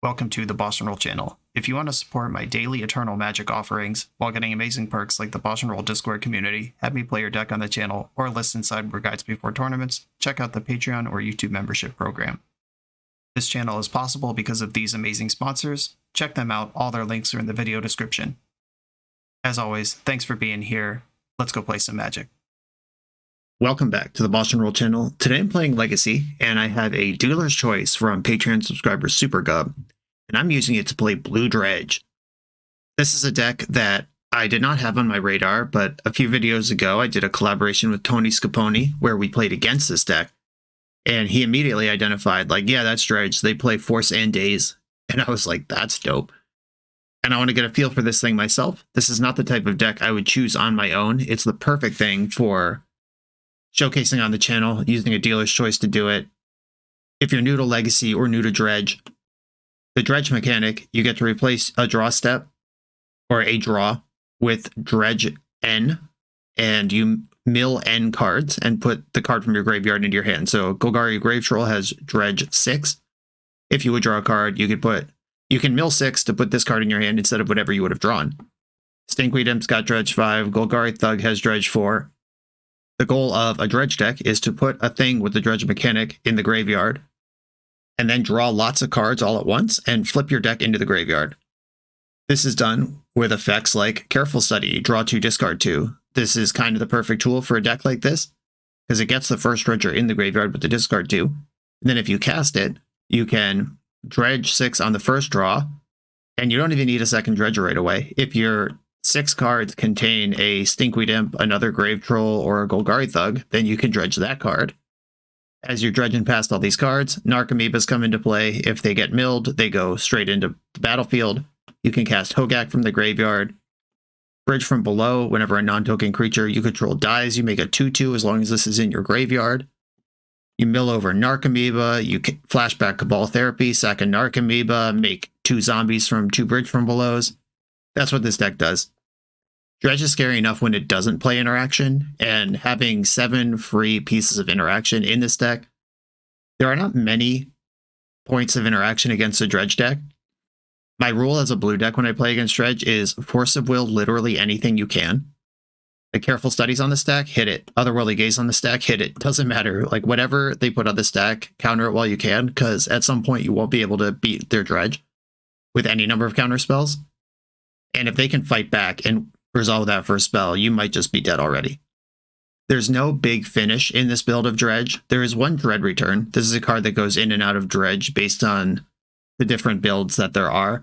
Welcome to the BoshNRoll channel. If you want to support my daily Eternal Magic offerings while getting amazing perks like the BoshNRoll Discord community, have me play your deck on the channel, or listen sideboard guides before tournaments, check out the Patreon or YouTube membership program. This channel is possible because of these amazing sponsors. Check them out, all their links are in the video description. As always, thanks for being here. Let's go play some Magic. Welcome back to the BoshNRoll channel. Today I'm playing Legacy, and I have a Dealer's Choice from Patreon subscriber SuperGub, and I'm using it to play Blue Dredge. This is a deck that I did not have on my radar, but a few videos ago I did a collaboration with Tony Scapone where we played against this deck, and he immediately identified, like, yeah, that's Dredge. They play Force and Daze, and I was like, that's dope. And I want to get a feel for this thing myself. This is not the type of deck I would choose on my own. It's the perfect thing for showcasing on the channel, using a Dealer's Choice to do it. If you're new to Legacy or new to Dredge, the Dredge mechanic, you get to replace a draw step or a draw with Dredge N, and you mill N cards and put the card from your graveyard into your hand. So Golgari Grave Troll has Dredge 6. If you would draw a card, you can mill 6 to put this card in your hand instead of whatever you would have drawn. Stinkweed Imp's got Dredge 5. Golgari Thug has Dredge 4. The goal of a Dredge deck is to put a thing with the Dredge mechanic in the graveyard, and then draw lots of cards all at once and flip your deck into the graveyard. This is done with effects like Careful Study, draw 2, discard 2. This is kind of the perfect tool for a deck like this, because it gets the first Dredger in the graveyard with the discard 2. And then if you cast it, you can Dredge 6 on the first draw, and you don't even need a second Dredger right away. If your 6 cards contain a Stinkweed Imp, another Grave Troll, or a Golgari Thug, then you can dredge that card. As you're dredging past all these cards, Narcomoebas come into play. If they get milled, they go straight into the battlefield. You can cast Hogak from the graveyard. Bridge from below, whenever a non-token creature you control dies, you make a 2/2 as long as this is in your graveyard. You mill over Narcomoeba, you flashback Cabal Therapy, sack a Narcomoeba, make 2 zombies from 2 Bridge from belows. That's what this deck does. Dredge is scary enough when it doesn't play interaction, and having 7 free pieces of interaction in this deck, there are not many points of interaction against a Dredge deck. My rule as a blue deck when I play against Dredge is Force of Will literally anything you can. The Careful Studies on the stack, hit it. Otherworldly Gaze on the stack, hit it. Doesn't matter. Like, whatever they put on the stack, counter it while you can, because at some point you won't be able to beat their Dredge with any number of counter spells. And if they can fight back and resolve that first spell, you might just be dead already. There's no big finish in this build of Dredge. There is one Dread Return. This is a card that goes in and out of Dredge based on the different builds that there are.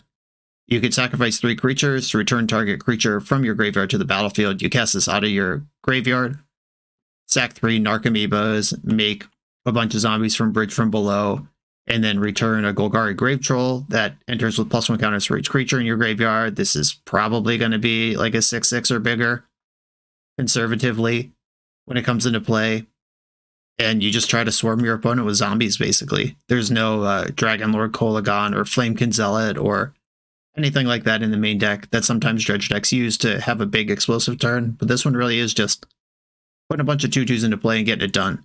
You can sacrifice 3 creatures to return target creature from your graveyard to the battlefield. You cast this out of your graveyard. Sack 3 Narcomoebas, make a bunch of zombies from Bridge from below, and then return a Golgari Grave Troll that enters with +1 counters for each creature in your graveyard. This is probably going to be like a 6/6 or bigger, conservatively, when it comes into play. And you just try to swarm your opponent with zombies, basically. There's no Dragon Lord Kolagon or Flamekin Zealot or anything like that in the main deck that sometimes Dredge decks use to have a big explosive turn. But this one really is just putting a bunch of 2/2s into play and getting it done.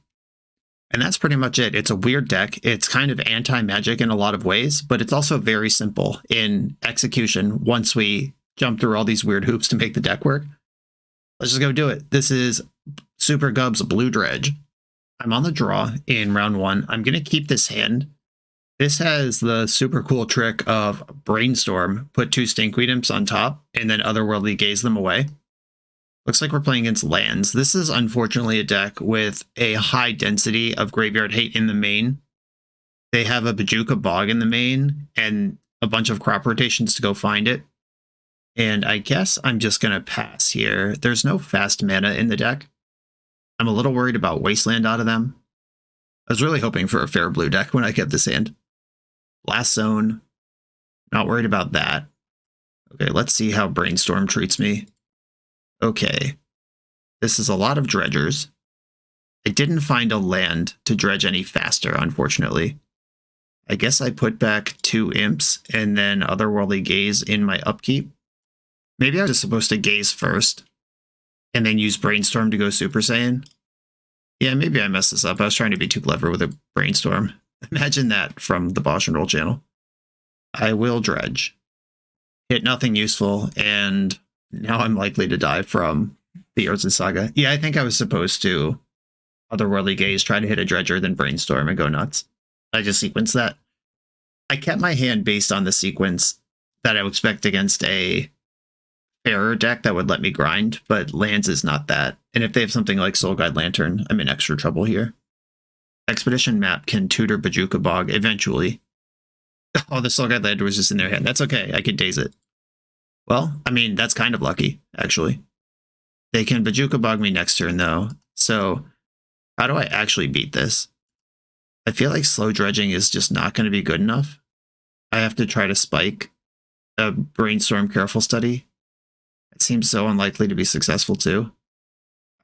And that's pretty much it. It's a weird deck. It's kind of anti-magic in a lot of ways, but it's also very simple in execution once we jump through all these weird hoops to make the deck work. Let's just go do it. This is SuperGub's Blue Dredge. I'm on the draw in round 1. I'm going to keep this hand. This has the super cool trick of Brainstorm, put 2 Stinkweed Imps on top, and then Otherworldly Gaze them away. Looks like we're playing against lands. This is unfortunately a deck with a high density of graveyard hate in the main. They have a Bajuka Bog in the main and a bunch of crop rotations to go find it. And I guess I'm just going to pass here. There's no fast mana in the deck. I'm a little worried about Wasteland out of them. I was really hoping for a fair blue deck when I get this hand. Blast Zone. Not worried about that. Okay, let's see how Brainstorm treats me. Okay, this is a lot of dredgers. I didn't find a land to dredge any faster, unfortunately. I guess I put back 2 Imps and then Otherworldly Gaze in my upkeep. Maybe I was supposed to Gaze first and then use Brainstorm to go Super Saiyan. Yeah, maybe I messed this up. I was trying to be too clever with a Brainstorm. Imagine that from the BoshNRoll channel. I will dredge. Hit nothing useful, and now I'm likely to die from the Urza Saga. Yeah, I think I was supposed to Otherworldly Gaze, try to hit a Dredger, then Brainstorm and go nuts. I just sequenced that. I kept my hand based on the sequence that I would expect against a fairer deck that would let me grind, but lands is not that. And if they have something like Soul Guide Lantern, I'm in extra trouble here. Expedition map can tutor Bajuka Bog eventually. Oh, the Soul Guide Lantern was just in their hand. That's okay. I could daze it. Well, I mean, that's kind of lucky, actually. They can Bajuka Bog me next turn, though. So how do I actually beat this? I feel like slow dredging is just not going to be good enough. I have to try to spike a Brainstorm Careful Study. It seems so unlikely to be successful, too.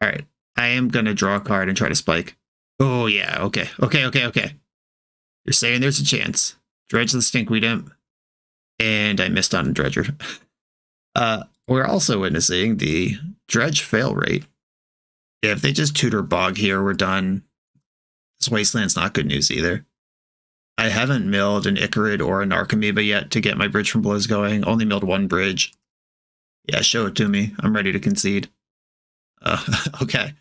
All right. I am going to draw a card and try to spike. Oh, yeah. Okay. You're saying there's a chance. Dredge the Stinkweed Imp. And I missed on a Dredger. We're also witnessing the Dredge fail rate. Yeah, if they just tutor Bog here, we're done. This Wasteland's not good news either. I haven't milled an Icarid or a Narcomoeba yet to get my Bridge from Blows going. Only milled one bridge. Yeah, show it to me. I'm ready to concede. Okay.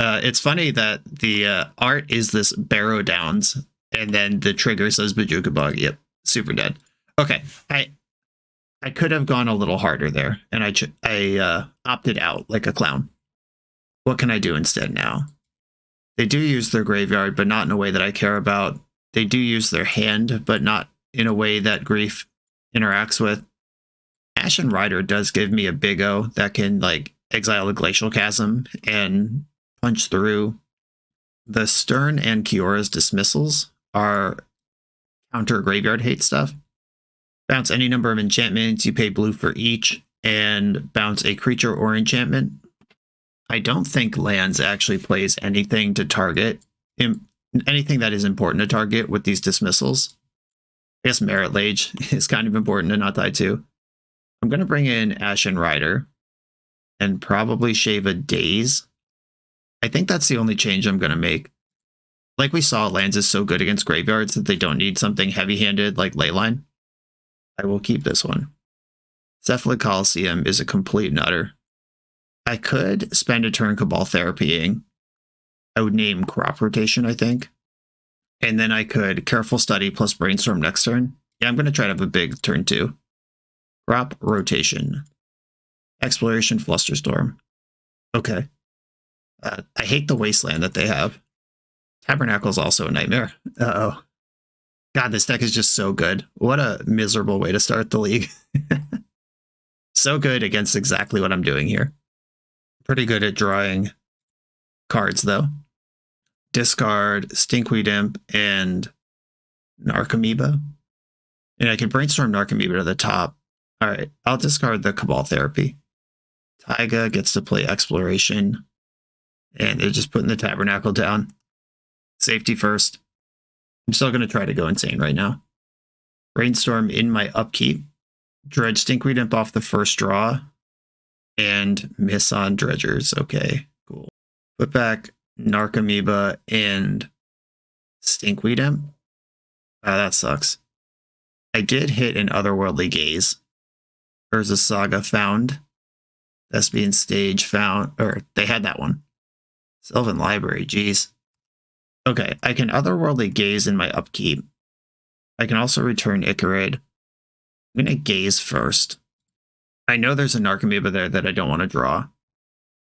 It's funny that the art is this Barrow Downs, and then the trigger says Bajuka Bog. Yep, super dead. Okay, I could have gone a little harder there, and I opted out like a clown. What can I do instead now? They do use their graveyard, but not in a way that I care about. They do use their hand, but not in a way that Grief interacts with. Ashen Rider does give me a Big O that can, like, exile a Glacial Chasm and punch through. The Stern and Kiora's dismissals are counter graveyard hate stuff. Bounce any number of enchantments, you pay blue for each, and bounce a creature or enchantment. I don't think lands actually plays anything to target, anything that is important to target with these dismissals. I guess Merit Lage is kind of important to not die to. I'm going to bring in Ashen Rider and probably shave a Daze. I think that's the only change I'm going to make. Like we saw, lands is so good against graveyards that they don't need something heavy-handed like Leyline. I will keep this one. Cephalic Coliseum is a complete nutter. I could spend a turn Cabal Therapying. I would name Crop Rotation, I think. And then I could Careful Study plus Brainstorm next turn. Yeah, I'm going to try to have a big turn too. Crop Rotation. Exploration Flusterstorm. Okay. I hate the Wasteland that they have. Tabernacle is also a nightmare. Uh-oh. God, this deck is just so good. What a miserable way to start the league. So good against exactly what I'm doing here. Pretty good at drawing cards, though. Discard Stinkweed Imp and Narcomoeba. And I can Brainstorm Narcomoeba to the top. All right, I'll discard the Cabal Therapy. Taiga gets to play Exploration. And they're just putting the Tabernacle down. Safety first. I'm still going to try to go insane right now. Brainstorm in my upkeep. Dredge Stinkweed Imp off the first draw. And miss on Dredgers. Okay, cool. Put back Narcomoeba and Stinkweed Imp. Wow, that sucks. I did hit an Otherworldly Gaze. Urza Saga found. Thespian Stage found. Or they had that one. Sylvan Library, geez. Okay, I can Otherworldly Gaze in my upkeep. I can also return Icarid. I'm going to Gaze first. I know there's a Narcomoeba there that I don't want to draw.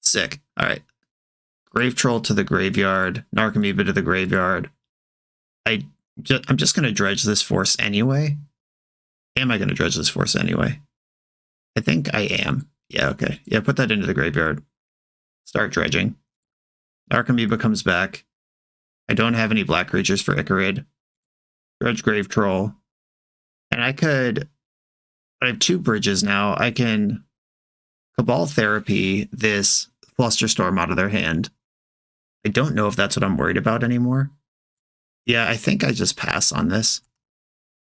Sick. All right. Grave Troll to the graveyard. Narcomoeba to the graveyard. I'm just going to dredge this force anyway. Am I going to dredge this force anyway? I think I am. Yeah, okay. Yeah, put that into the graveyard. Start dredging. Narcomoeba comes back. I don't have any black creatures for Icarid. Dredge Grave Troll. And I have two bridges now. I can Cabal Therapy this Flusterstorm out of their hand. I don't know if that's what I'm worried about anymore. Yeah, I think I just pass on this.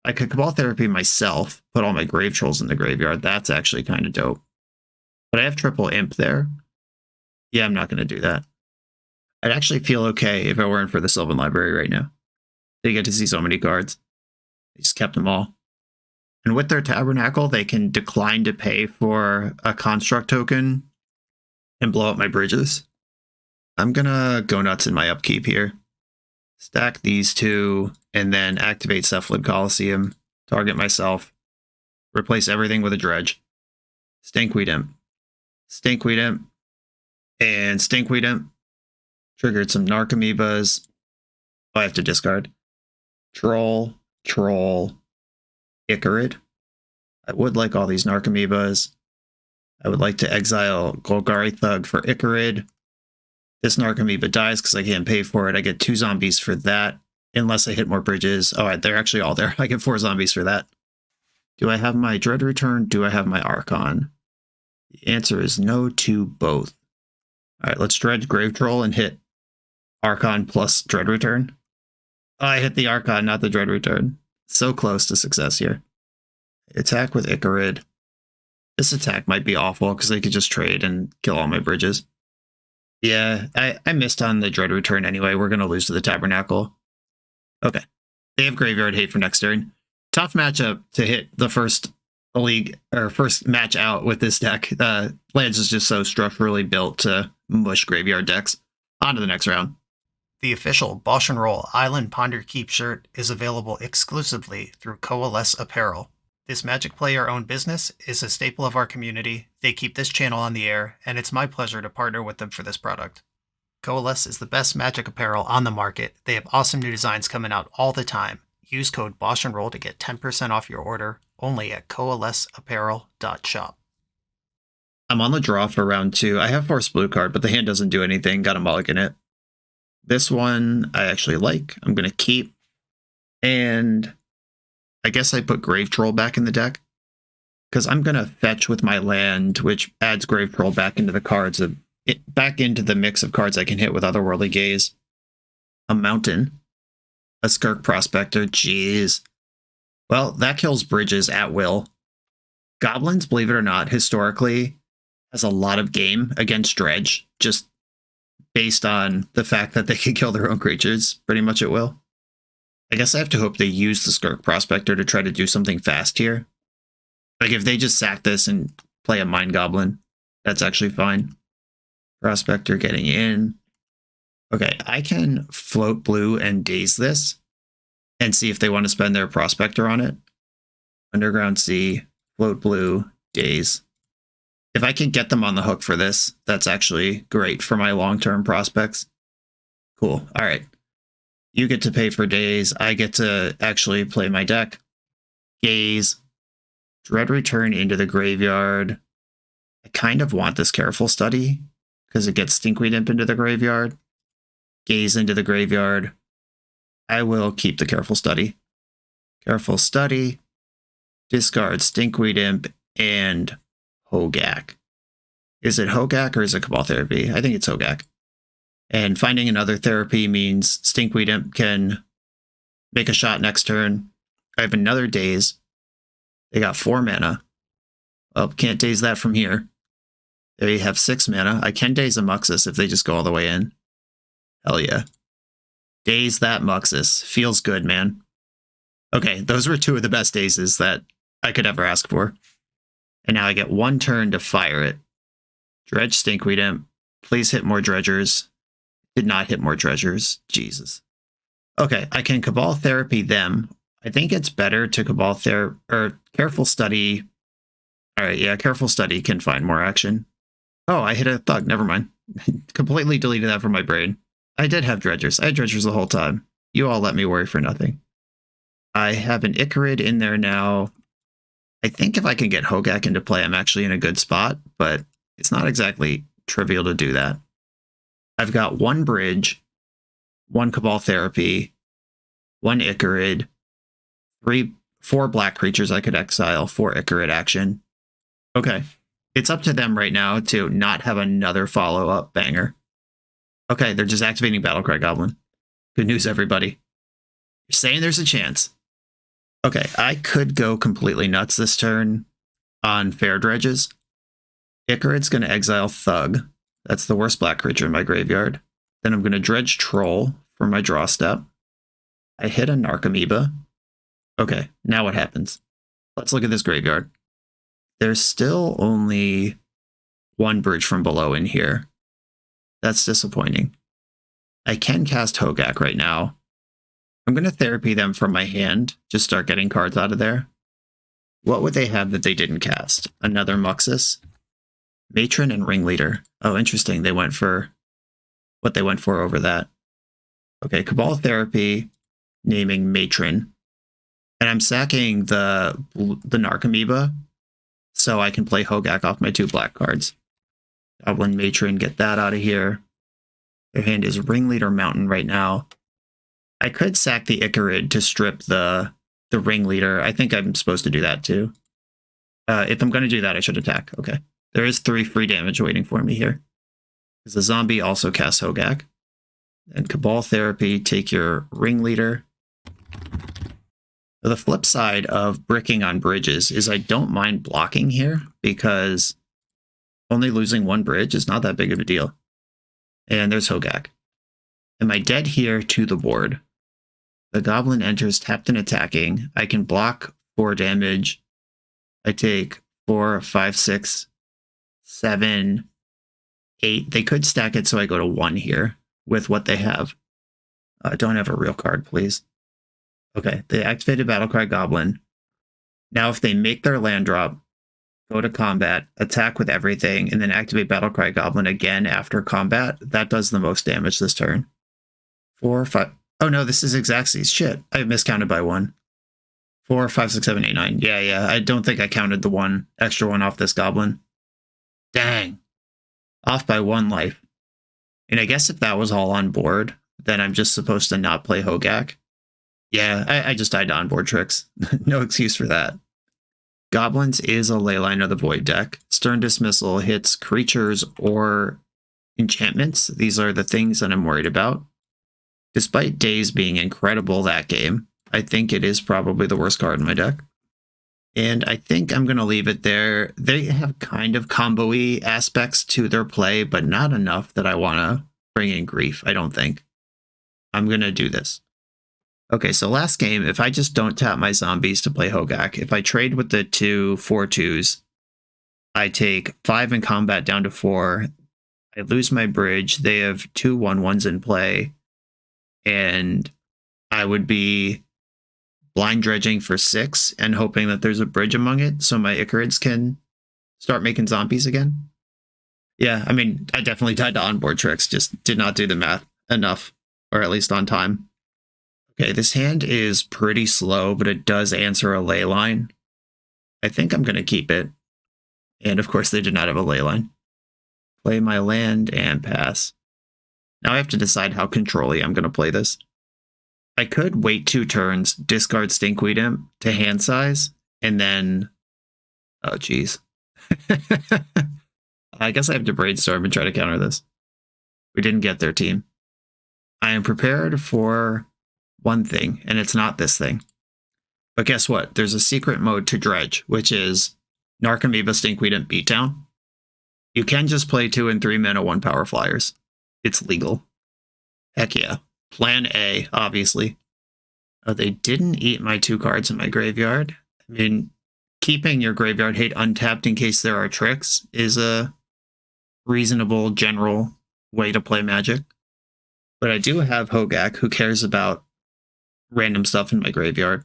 I could Cabal Therapy myself, put all my Grave Trolls in the graveyard. That's actually kind of dope. But I have triple Imp there. Yeah, I'm not going to do that. I'd actually feel okay if I weren't for the Sylvan Library right now. They get to see so many cards. I just kept them all. And with their Tabernacle, they can decline to pay for a construct token and blow up my bridges. I'm gonna go nuts in my upkeep here. Stack these two, and then activate Cephalid Coliseum, target myself, replace everything with a Dredge. Stinkweed Imp. Stinkweed Imp. And Stinkweed Imp. Triggered some Narcomoebas. Oh, I have to discard. Troll. Icarid. I would like all these Narcomoebas. I would like to exile Golgari Thug for Icarid. This Narcomoeba dies because I can't pay for it. I get 2 zombies for that, unless I hit more bridges. Oh, they're actually all there. I get 4 zombies for that. Do I have my Dread Return? Do I have my Archon? The answer is no to both. All right, let's Dredge Grave Troll and hit Archon plus Dread Return. Oh, I hit the Archon, not the Dread Return. So close to success here. Attack with Icarid. This attack might be awful because they could just trade and kill all my bridges. Yeah, I missed on the Dread Return anyway. We're going to lose to the Tabernacle. Okay. They have Graveyard Hate for next turn. Tough matchup to hit the first match out with this deck. Lands is just so structurally built to mush graveyard decks. On to the next round. The official BoshNRoll Island Ponder Keep shirt is available exclusively through Coalesce Apparel. This Magic player-owned business is a staple of our community. They keep this channel on the air, and it's my pleasure to partner with them for this product. Coalesce is the best Magic apparel on the market. They have awesome new designs coming out all the time. Use code BoshNRoll to get 10% off your order, only at coalesceapparel.shop. I'm on the draw for round 2. I have Force Blue card, but the hand doesn't do anything. Got a mulligan it. This one I actually like. I'm going to keep. And I guess I put Grave Troll back in the deck, because I'm going to fetch with my land, which adds Grave Troll back into the cards back into the mix of cards I can hit with Otherworldly Gaze. A Mountain. A Skirk Prospector. Jeez. Well, that kills bridges at will. Goblins, believe it or not, historically has a lot of game against Dredge, just based on the fact that they can kill their own creatures pretty much at will. I guess I have to hope they use the Skirk Prospector to try to do something fast here. Like, if they just sack this and play a Mind Goblin, that's actually fine. Prospector getting in. Okay, I can float blue and Daze this and see if they want to spend their Prospector on it. Underground Sea, float blue, Daze. If I can get them on the hook for this, that's actually great for my long-term prospects. Cool. All right. You get to pay for Daze. I get to actually play my deck. Gaze. Dread Return into the graveyard. I kind of want this Careful Study because it gets Stinkweed Imp into the graveyard. Gaze into the graveyard. I will keep the Careful Study. Careful Study. Discard Stinkweed Imp and Hogak. Is it Hogak or is it Cabal Therapy? I think it's Hogak. And finding another therapy means Stinkweed Imp can make a shot next turn. I have another Daze. They got 4 mana. Well, can't Daze that from here. They have 6 mana. I can Daze a Muxus if they just go all the way in. Hell yeah. Daze that Muxus. Feels good, man. Okay, those were 2 of the best Dazes that I could ever ask for. And now I get 1 turn to fire it. Dredge Stinkweed Imp. Please hit more Dredgers. Did not hit more Dredgers. Jesus. Okay, I can Cabal Therapy them. I think it's better to Cabal Therapy or Careful Study. All right, yeah, Careful Study can find more action. Oh, I hit a Thug. Never mind. Completely deleted that from my brain. I did have Dredgers. I had Dredgers the whole time. You all let me worry for nothing. I have an Icarid in there now. I think if I can get Hogak into play, I'm actually in a good spot, but it's not exactly trivial to do that. I've got 1 bridge, 1 Cabal Therapy, 1 Icarid, 4 black creatures I could exile, 4 Icarid action. Okay. It's up to them right now to not have another follow-up banger. Okay, they're just activating Battlecry Goblin. Good news, everybody. You're saying there's a chance. Okay, I could go completely nuts this turn on Fair Dredges. Icarid's going to exile Thug. That's the worst black creature in my graveyard. Then I'm going to Dredge Troll for my draw step. I hit a Narcomoeba. Okay, now what happens? Let's look at this graveyard. There's still only one bridge from below in here. That's disappointing. I can cast Hogak right now. I'm going to therapy them from my hand. Just start getting cards out of there. What would they have that they didn't cast? Another Muxus? Matron and Ringleader. Oh, interesting. They went for what they went for over that. Okay, Cabal Therapy, naming Matron. And I'm sacking the Narcomoeba so I can play Hogak off my 2 black cards. Goblin Matron, get that out of here. Their hand is Ringleader Mountain right now. I could sack the Icarid to strip the Ringleader. I think I'm supposed to do that too. If I'm going to do that, I should attack. Okay. There is 3 free damage waiting for me here. Because the zombie also casts Hogak. And Cabal Therapy, take your Ringleader. The flip side of bricking on bridges is I don't mind blocking here because only losing 1 bridge is not that big of a deal. And there's Hogak. Am I dead here to the board? The goblin enters tapped and attacking. I can block 4 damage. I take 4, 5, 6, 7, 8. They could stack it so I go to 1 here with what they have. Don't have a real card, please. Okay, they activated Battlecry Goblin. Now if they make their land drop, go to combat, attack with everything, and then activate Battlecry Goblin again after combat, that does the most damage this turn. 4, 5... Oh no, this is Xaxes. Shit, I miscounted by 1. 4, 5, 6, 7, 8, 9. Yeah, I don't think I counted the extra one off this Goblin. Dang. Off by 1 life. And I guess if that was all on board, then I'm just supposed to not play Hogak. Yeah, I just died to onboard tricks. No excuse for that. Goblins is a Leyline of the Void deck. Stern Dismissal hits creatures or enchantments. These are the things that I'm worried about. Despite Daze being incredible that game, I think it is probably the worst card in my deck. And I think I'm going to leave it there. They have kind of combo-y aspects to their play, but not enough that I want to bring in grief, I don't think. I'm going to do this. Okay, so last game, if I just don't tap my zombies to play Hogak, if I trade with the 2 4/2s, I take 5 in combat down to 4. I lose my bridge. They have 2 1/1s in play. And I would be blind dredging for 6 and hoping that there's a bridge among it so my Icarids can start making zombies again. Yeah, I mean, I definitely died to onboard tricks, just did not do the math enough, or at least on time. Okay, this hand is pretty slow, but it does answer a ley line. I think I'm going to keep it. And of course, they did not have a ley line. Play my land and pass. Now I have to decide how control-y I'm going to play this. I could wait 2 turns, discard Stinkweed Imp to hand size, and then... Oh, geez. I guess I have to Brainstorm and try to counter this. We didn't get their team. I am prepared for one thing, and it's not this thing. But guess what? There's a secret mode to Dredge, which is Narcomoeba Stinkweed Imp Beatdown. You can just play 2 and 3 mana 1 power flyers. It's legal. Heck yeah. Plan A, obviously. Oh, they didn't eat my 2 cards in my graveyard. I mean, keeping your graveyard hate untapped in case there are tricks is a reasonable general way to play Magic. But I do have Hogak, who cares about random stuff in my graveyard.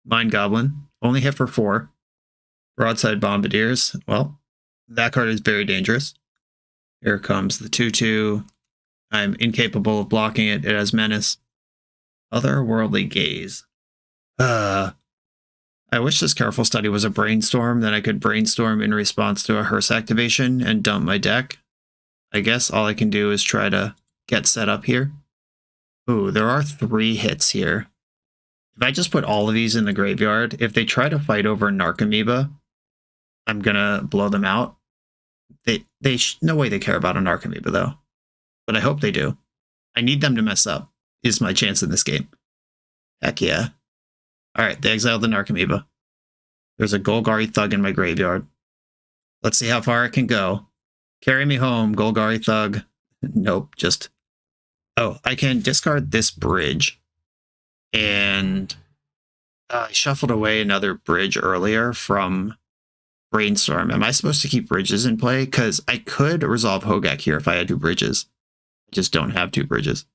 Mind Goblin, only hit for 4. Broadside Bombardiers, well, that card is very dangerous. Here comes the 2/2. I'm incapable of blocking it. It has Menace. Otherworldly Gaze. I wish this Careful Study was a Brainstorm, then I could Brainstorm in response to a Hearse activation and dump my deck. I guess all I can do is try to get set up here. Ooh, there are 3 hits here. If I just put all of these in the graveyard, if they try to fight over Narcomoeba, I'm gonna blow them out. No way they care about a Narcomoeba, though. But I hope they do. I need them to mess up, is my chance in this game. Heck yeah. Alright, they exiled the Narcomoeba. There's a Golgari Thug in my graveyard. Let's see how far it can go. Carry me home, Golgari Thug. Nope, just... Oh, I can discard this bridge. And I shuffled away another bridge earlier from Brainstorm. Am I supposed to keep bridges in play? Because I could resolve Hogak here if I had 2 bridges. I just don't have 2 bridges.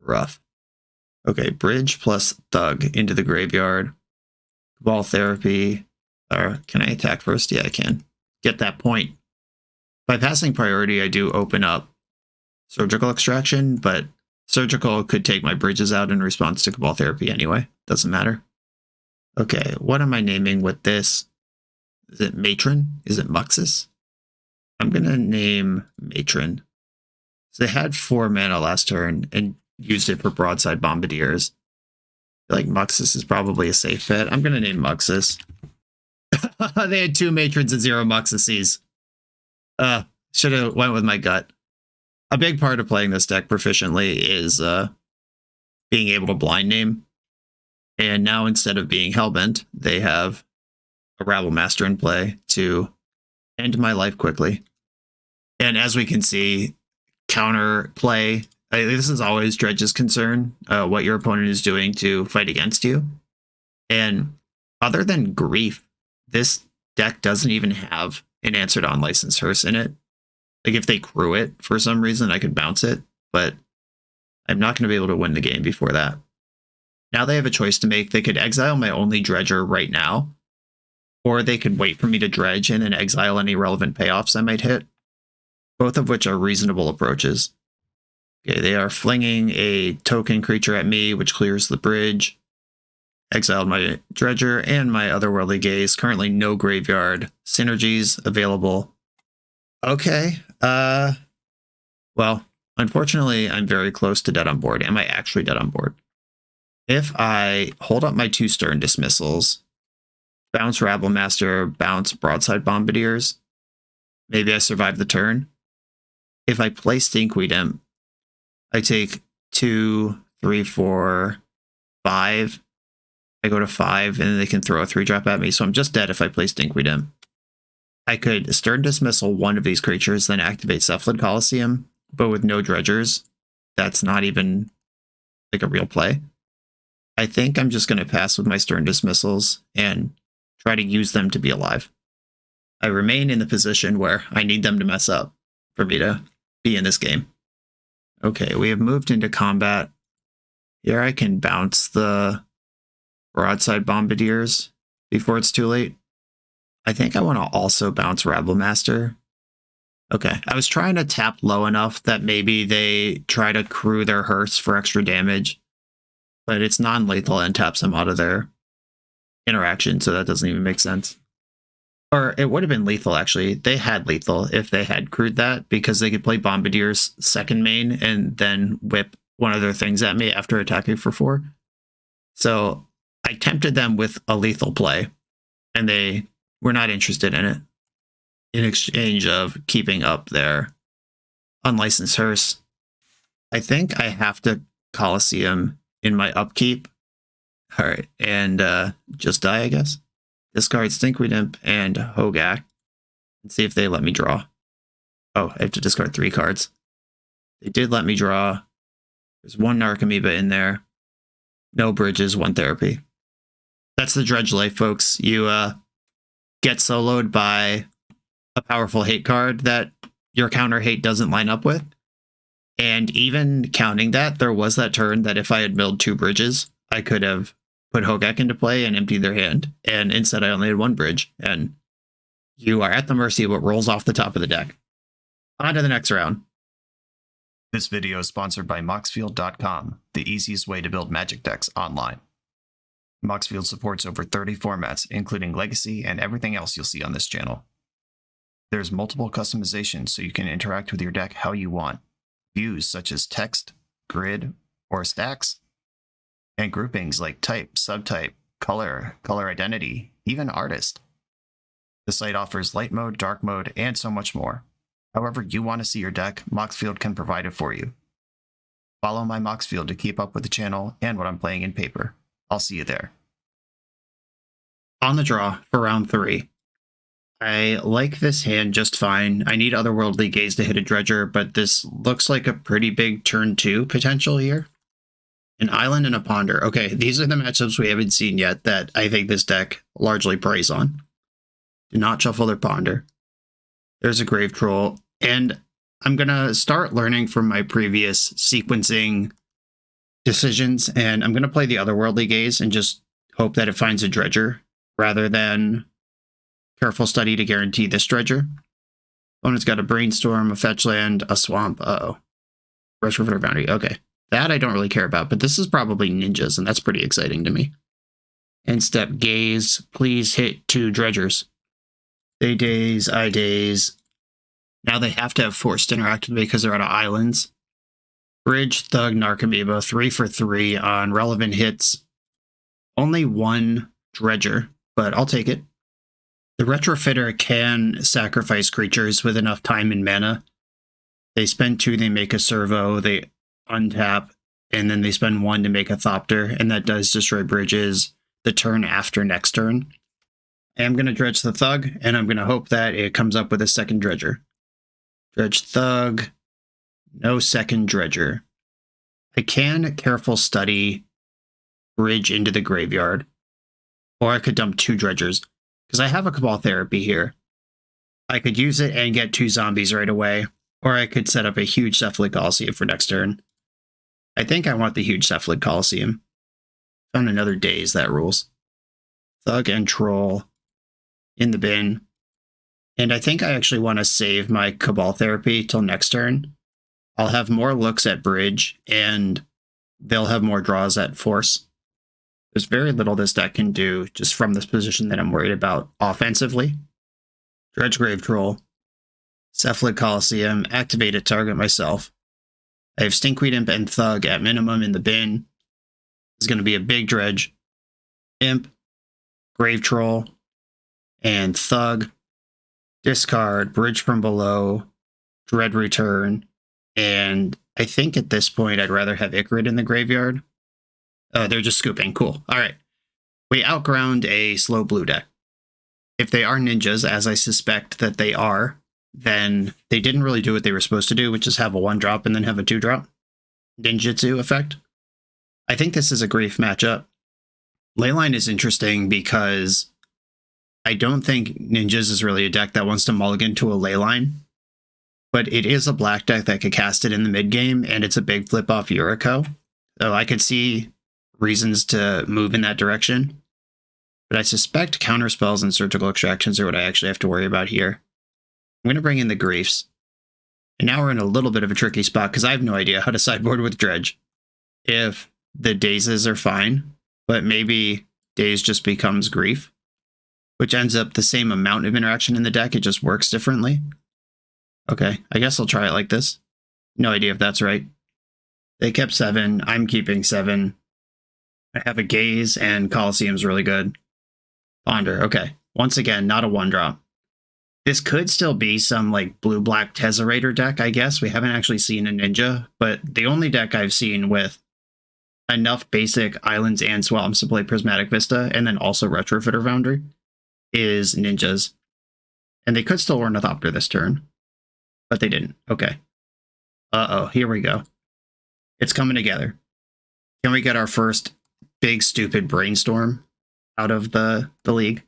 Rough. Okay, bridge plus Thug into the graveyard. Ball therapy. Or can I attack first? Yeah, I can. Get that point. By passing priority, I do open up surgical extraction, but surgical could take my bridges out in response to Cabal therapy anyway. Doesn't matter. Okay, what am I naming with this? Is it Matron? Is it Muxus? I'm going to name Matron. So they had 4 mana last turn and used it for Broadside Bombardiers. I feel like Muxus is probably a safe bet. I'm going to name Muxus. They had 2 Matrons and 0 Muxuses. Should have went with my gut. A big part of playing this deck proficiently is being able to blind name. And now instead of being Hellbent, they have a Rabble Master in play to end my life quickly. And as we can see, counter play. This is always Dredge's concern, what your opponent is doing to fight against you. And other than Grief, this deck doesn't even have an answer to Unlicensed Hearse in it. Like if they crew it for some reason, I could bounce it, but I'm not going to be able to win the game before that. Now they have a choice to make. They could exile my only Dredger right now, or they could wait for me to dredge and then exile any relevant payoffs I might hit, both of which are reasonable approaches. Okay, they are flinging a token creature at me, which clears the bridge. Exiled my Dredger and my Otherworldly Gaze. Currently no graveyard synergies available. Okay, well, unfortunately, I'm very close to dead on board. Am I actually dead on board? If I hold up my 2 Stern Dismissals, bounce Rabble Master, bounce Broadside Bombardiers, maybe I survive the turn. If I play Stinkweed Imp, I take 2, 3, 4, 5. I go to 5, and then they can throw a 3-drop at me, so I'm just dead if I play Stinkweed Imp. I could Stern Dismissal one of these creatures, then activate Cephalid Coliseum, but with no Dredgers, that's not even like a real play. I think I'm just going to pass with my Stern Dismissals and try to use them to be alive. I remain in the position where I need them to mess up for me to be in this game. Okay, we have moved into combat. Here I can bounce the Broadside Bombardiers before it's too late. I think I want to also bounce Rabble Master. Okay, I was trying to tap low enough that maybe they try to crew their Hearse for extra damage, but it's non-lethal and taps them out of their interaction, so that doesn't even make sense. Or it would have been lethal, actually. They had lethal if they had crewed that, because they could play Bombardier's second main and then whip one of their things at me after attacking for 4. So I tempted them with a lethal play, and they were not interested in it in exchange of keeping up their Unlicensed Hearse. I think I have to Coliseum in my upkeep. All right, and just die, I guess. Discard Stinkweed Imp and Hogak and see if they let me draw. Oh, I have to discard 3 cards. They did let me draw. There's 1 Narcomoeba in there. No bridges, 1 therapy. That's the Dredge life, folks. You get soloed by a powerful hate card that your counter hate doesn't line up with. And even counting that, there was that turn that if I had milled 2 bridges, I could have put Hogak into play and emptied their hand. And instead, I only had 1 bridge. And you are at the mercy of what rolls off the top of the deck. On to the next round. This video is sponsored by Moxfield.com, the easiest way to build Magic decks online. Moxfield supports over 30 formats, including Legacy and everything else you'll see on this channel. There's multiple customizations so you can interact with your deck how you want. Views such as text, grid, or stacks, and groupings like type, subtype, color, color identity, even artist. The site offers light mode, dark mode, and so much more. However you want to see your deck, Moxfield can provide it for you. Follow my Moxfield to keep up with the channel and what I'm playing in paper. I'll see you there. On the draw for round 3. I like this hand just fine. I need Otherworldly Gaze to hit a Dredger, but this looks like a pretty big turn 2 potential here. An island and a ponder. Okay, these are the matchups we haven't seen yet that I think this deck largely preys on. Do not shuffle their ponder. There's a grave troll. And I'm going to start learning from my previous sequencing decisions, and I'm going to play the otherworldly gaze and just hope that it finds a dredger rather than careful study to guarantee this dredger. Opponent's got a brainstorm, a fetch land, a swamp. Uh-oh. Retrofit boundary. Okay. That I don't really care about, but this is probably ninjas, and that's pretty exciting to me. End step gaze. Please hit 2 dredgers. They daze, I daze. Now they have to have forced interactive because they're out of islands. Bridge, Thug, Narcomoeba, 3 for 3 on relevant hits. Only 1 dredger, but I'll take it. The Retrofitter can sacrifice creatures with enough time and mana. They spend 2, they make a servo, they untap, and then they spend 1 to make a Thopter, and that does destroy bridges the turn after next turn. I'm going to dredge the Thug, and I'm going to hope that it comes up with a second dredger. Dredge Thug, no second dredger. I can careful study bridge into the graveyard, or I could dump 2 dredgers, because I have a Cabal Therapy here. I could use it and get 2 zombies right away, or I could set up a huge Cephalid Coliseum for next turn. I think I want the huge Cephalid Coliseum. Found another Daze, that rules. Thug and Troll in the bin. And I think I actually want to save my Cabal Therapy till next turn. I'll have more looks at bridge, and they'll have more draws at force. There's very little this deck can do just from this position that I'm worried about offensively. Dredge Grave Troll. Cephalid Coliseum, activate a target myself. I have Stinkweed Imp and Thug at minimum in the bin. It's going to be a big dredge. Imp, Grave Troll, and Thug. Discard, Bridge from Below, Dread Return, and I think at this point I'd rather have Icarid in the graveyard. They're just scooping. Cool. All right. We outground a slow blue deck. If they are ninjas, as I suspect that they are, then they didn't really do what they were supposed to do, which is have a 1-drop and then have a 2-drop. Ninjutsu effect. I think this is a grief matchup. Leyline is interesting because I don't think Ninjas is really a deck that wants to mulligan to a Leyline, but it is a black deck that could cast it in the mid game, and it's a big flip off Yuriko. So I could see reasons to move in that direction, but I suspect counterspells and surgical extractions are what I actually have to worry about here. I'm going to bring in the Griefs. And now we're in a little bit of a tricky spot because I have no idea how to sideboard with Dredge. If the Dazes are fine, but maybe Daze just becomes Grief, which ends up the same amount of interaction in the deck, it just works differently. Okay, I guess I'll try it like this. No idea if that's right. They kept 7, I'm keeping 7. I have a Gaze, and Coliseum's really good. Ponder, okay. Once again, not a 1-drop. This could still be some like blue-black Tezzerator deck, I guess. We haven't actually seen a Ninja, but the only deck I've seen with enough basic islands and swamps to play Prismatic Vista, and then also Retrofitter Foundry, is Ninjas. And they could still Ornithopter this turn, but they didn't. Okay. Uh-oh, here we go. It's coming together. Can we get our first big, stupid Brainstorm out of the league?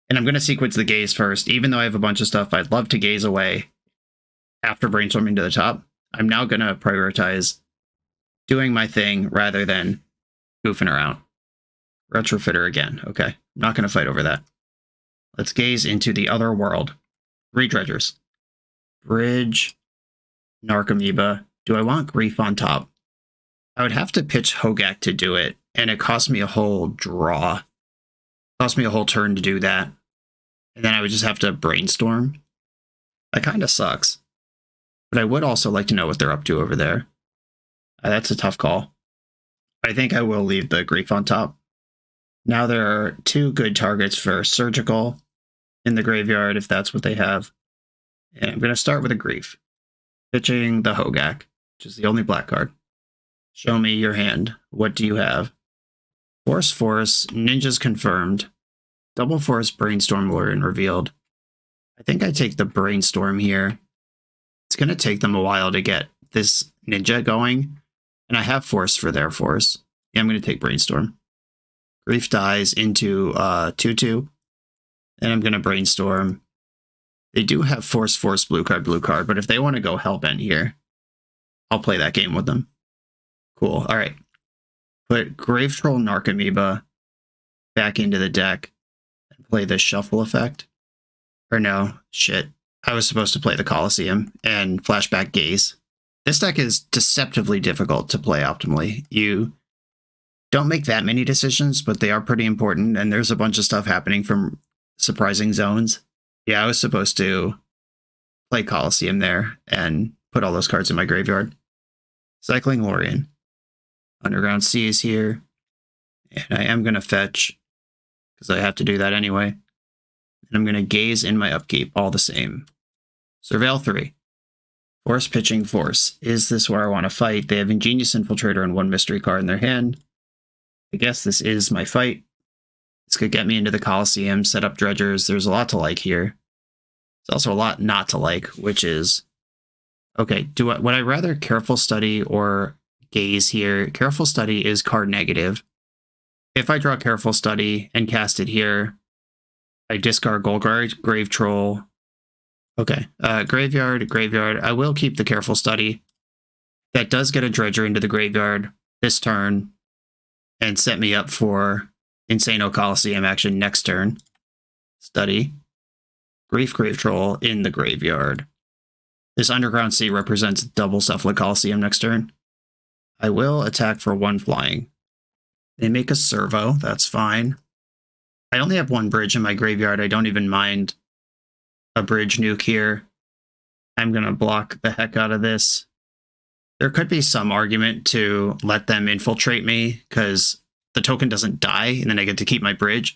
And I'm going to sequence the Gaze first. Even though I have a bunch of stuff I'd love to gaze away after brainstorming to the top, I'm now going to prioritize doing my thing rather than goofing around. Retrofitter again. Okay, I'm not going to fight over that. Let's gaze into the other world. 3 dredgers. Bridge, Narcomoeba. Do I want Grief on top? I would have to pitch Hogak to do it, and it cost me a whole draw. It cost me a whole turn to do that. And then I would just have to brainstorm. That kind of sucks. But I would also like to know what they're up to over there. That's a tough call. I think I will leave the Grief on top. Now there are 2 good targets for Surgical in the graveyard, if that's what they have. And I'm going to start with a Grief. Pitching the Hogak, which is the only black card. Show me your hand. What do you have? Force, Ninjas confirmed. Double Force, Brainstorm, Warden revealed. I think I take the Brainstorm here. It's going to take them a while to get this Ninja going, And I have Force for their Force. Yeah, I'm going to take Brainstorm. Grief dies into 2/2. And I'm going to Brainstorm. They do have Force, blue card, but if they want to go Hellbent here, I'll play that game with them. Cool. All right. Put Grave Troll Narcomoeba back into the deck and play the shuffle effect. Or no, shit. I was supposed to play the Colosseum and flashback Gaze. This deck is deceptively difficult to play optimally. You don't make that many decisions, but they are pretty important, and there's a bunch of stuff happening from surprising zones. Yeah, I was supposed to play Colosseum there and put all those cards in my graveyard. Cycling Lorien. Underground Sea is here, and I am going to fetch, because I have to do that anyway. And I'm going to Gaze in my upkeep, all the same. Surveil 3. Force pitching Force. Is this where I want to fight? They have Ingenious Infiltrator and one mystery card in their hand. I guess this is my fight. This could get me into the Colosseum, set up Dredgers. There's a lot to like here. There's also a lot not to like, which is... Okay, would I rather Careful Study or Gaze here? Careful Study is card negative. If I draw Careful Study and cast it here, I discard Golgari, Grave Troll. Okay, Graveyard. I will keep the Careful Study. That does get a Dredger into the graveyard this turn and set me up for Insano Colosseum action next turn. Study. Grave Troll in the graveyard. This Underground Sea represents double Cephalid Colosseum next turn. I will attack for 1 flying. They make a servo, that's fine. I only have 1 bridge in my graveyard. I don't even mind a bridge nuke here. I'm going to block the heck out of this. There could be some argument to let them infiltrate me, because the token doesn't die, and then I get to keep my bridge.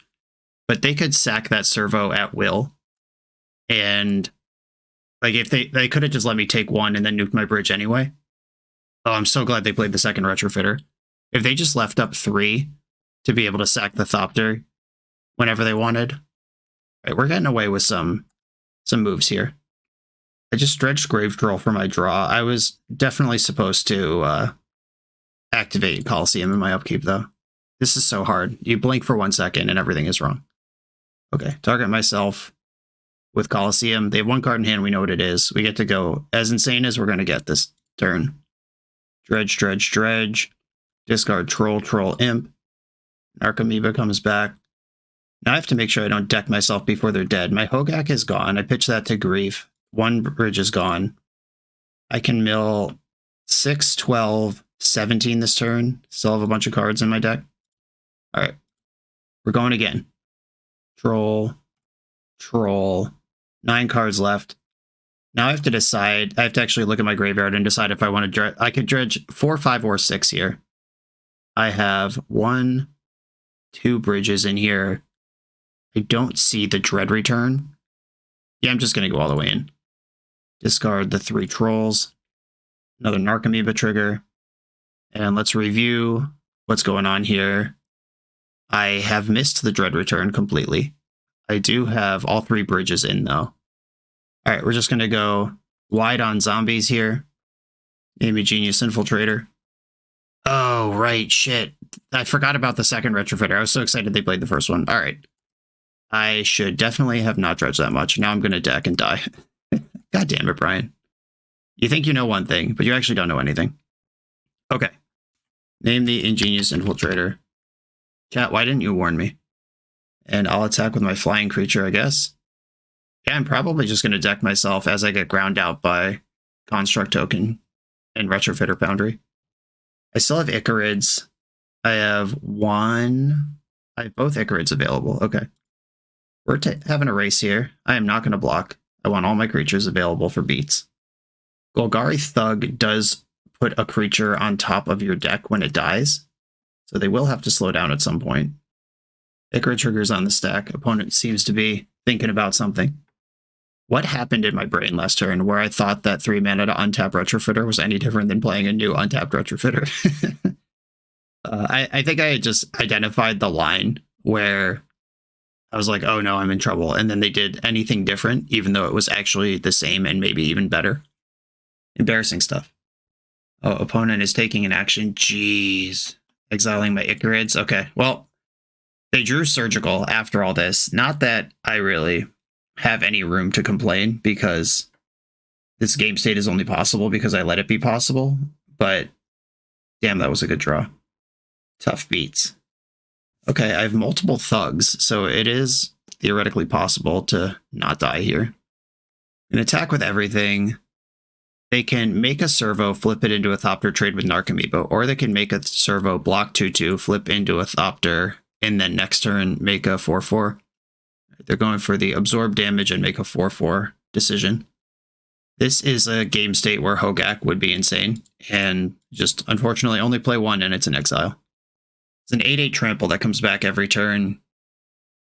But they could sack that servo at will. And like, if they could have just let me take 1 and then nuke my bridge anyway. Oh, I'm so glad they played the second Retrofitter. If they just left up 3 to be able to sack the Thopter whenever they wanted. All right, we're getting away with some moves here. I just dredged Grave Troll for my draw. I was definitely supposed to activate Colosseum in my upkeep, though. This is so hard. You blink for 1 second and everything is wrong. Okay, target myself with Colosseum. They have 1 card in hand. We know what it is. We get to go as insane as we're going to get this turn. Dredge. Discard Troll, Imp. Narcomoeba comes back. Now I have to make sure I don't deck myself before they're dead. My Hogak is gone. I pitched that to Grief. 1 bridge is gone. I can mill 6, 12, 17 this turn. Still have a bunch of cards in my deck. All right. We're going again. Troll. 9 cards left. Now I have to decide. I have to actually look at my graveyard and decide if I want to dredge. I could dredge 4, 5, or 6 here. I have 1, 2 bridges in here. I don't see the Dread return. Yeah, I'm just going to go all the way in. Discard the 3 trolls. Another Narcomoeba trigger. And let's review what's going on here. I have missed the Dread return completely. I do have all 3 bridges in, though. All right, we're just going to go wide on zombies here. Name a Genius Infiltrator. Oh, right, shit. I forgot about the second Retrofitter. I was so excited they played the first one. All right. I should definitely have not dredged that much. Now I'm going to deck and die. God damn it, Brian. You think you know one thing, but you actually don't know anything. Okay. Name the Ingenious Infiltrator. Chat, why didn't you warn me? And I'll attack with my flying creature, I guess. Yeah, I'm probably just going to deck myself as I get ground out by Construct Token and Retrofitter Foundry. I still have Icarids. I have 1. I have both Icarids available. Okay. We're having a race here. I am not going to block. I want all my creatures available for beats. Golgari Thug does put a creature on top of your deck when it dies, so they will have to slow down at some point. Icarid triggers on the stack. Opponent seems to be thinking about something. What happened in my brain last turn where I thought that 3 mana to untap Retrofitter was any different than playing a new untapped Retrofitter? I think I had just identified the line where I was like, oh no, I'm in trouble. And then they did anything different, even though it was actually the same and maybe even better. Embarrassing stuff. Oh, opponent is taking an action. Jeez. Exiling my Icarids. Okay, well, they drew Surgical after all this. Not that I really have any room to complain, because this game state is only possible because I let it be possible. But damn, that was a good draw. Tough beats. Okay, I have multiple thugs, so it is theoretically possible to not die here. An attack with everything. They can make a servo, flip it into a Thopter, trade with Narcomoeba, or they can make a servo, block 2/2, flip into a Thopter, and then next turn make a 4/4. They're going for the absorb damage and make a 4/4 decision. This is a game state where Hogak would be insane, and just unfortunately only play one, and it's an exile. It's an 8/8 trample that comes back every turn.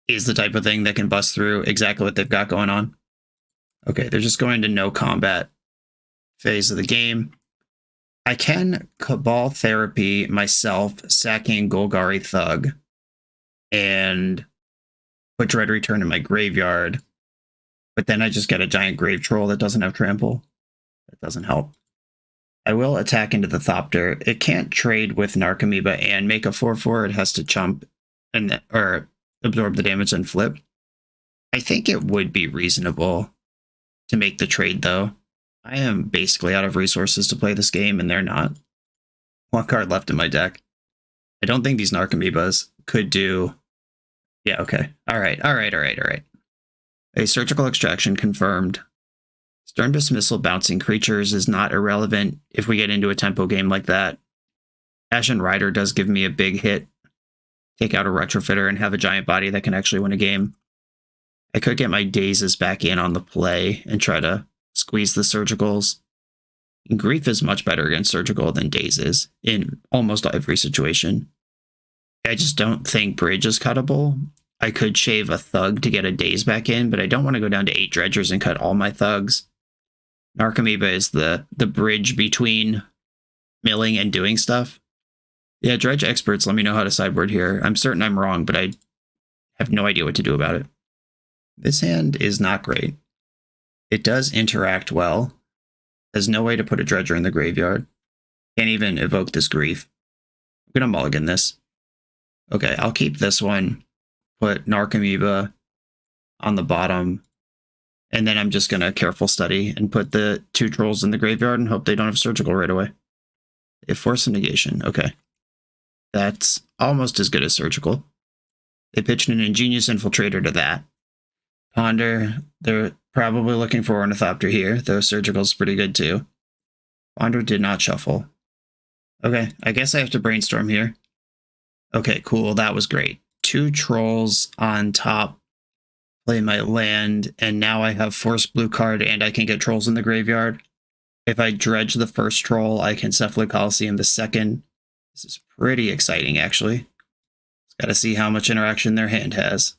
Is the type of thing that can bust through exactly what they've got going on. Okay, they're just going to no combat phase of the game. I can Cabal Therapy myself, sacking Golgari Thug, and put Dread Return in my graveyard. But then I just get a giant Grave Troll that doesn't have trample. That doesn't help. I will attack into the Thopter. It can't trade with Narcomoeba and make a 4/4. It has to chump and or absorb the damage and flip. I think it would be reasonable to make the trade, though. I am basically out of resources to play this game, and they're not. One card left in my deck. I don't think these Narcomoebas could do... Yeah, okay. All right. A Surgical Extraction confirmed. Stern Dismissal bouncing creatures is not irrelevant if we get into a tempo game like that. Ashen Rider does give me a big hit. Take out a Retrofitter and have a giant body that can actually win a game. I could get my Dazes back in on the play and try to squeeze the Surgicals. Grief is much better against Surgical than Daze is in almost every situation. I just don't think Bridge is cuttable. I could shave a Thug to get a Daze back in, but I don't want to go down to 8 Dredgers and cut all my Thugs. Narcomoeba is the bridge between milling and doing stuff. Yeah, Dredge experts, let me know how to sideboard here. I'm certain I'm wrong, but I have no idea what to do about it. This hand is not great. It does interact well. There's no way to put a Dredger in the graveyard. Can't even evoke this Grief. I'm going to mulligan this. Okay, I'll keep this one. Put Narcomoeba on the bottom. And then I'm just going to careful study and put the 2 Trolls in the graveyard and hope they don't have Surgical right away. They force a negation. Okay. That's almost as good as Surgical. They pitched an Ingenious Infiltrator to that. Ponder, they're probably looking for Ornithopter here, though Surgical's pretty good too. Ponder did not shuffle. Okay, I guess I have to Brainstorm here. Okay, cool, that was great. 2 Trolls on top. Play my land, and now I have Force Blue card, and I can get Trolls in the graveyard. If I Dredge the first Troll, I can Cephalid Coliseum the second. This is pretty exciting, actually. Just gotta see how much interaction their hand has.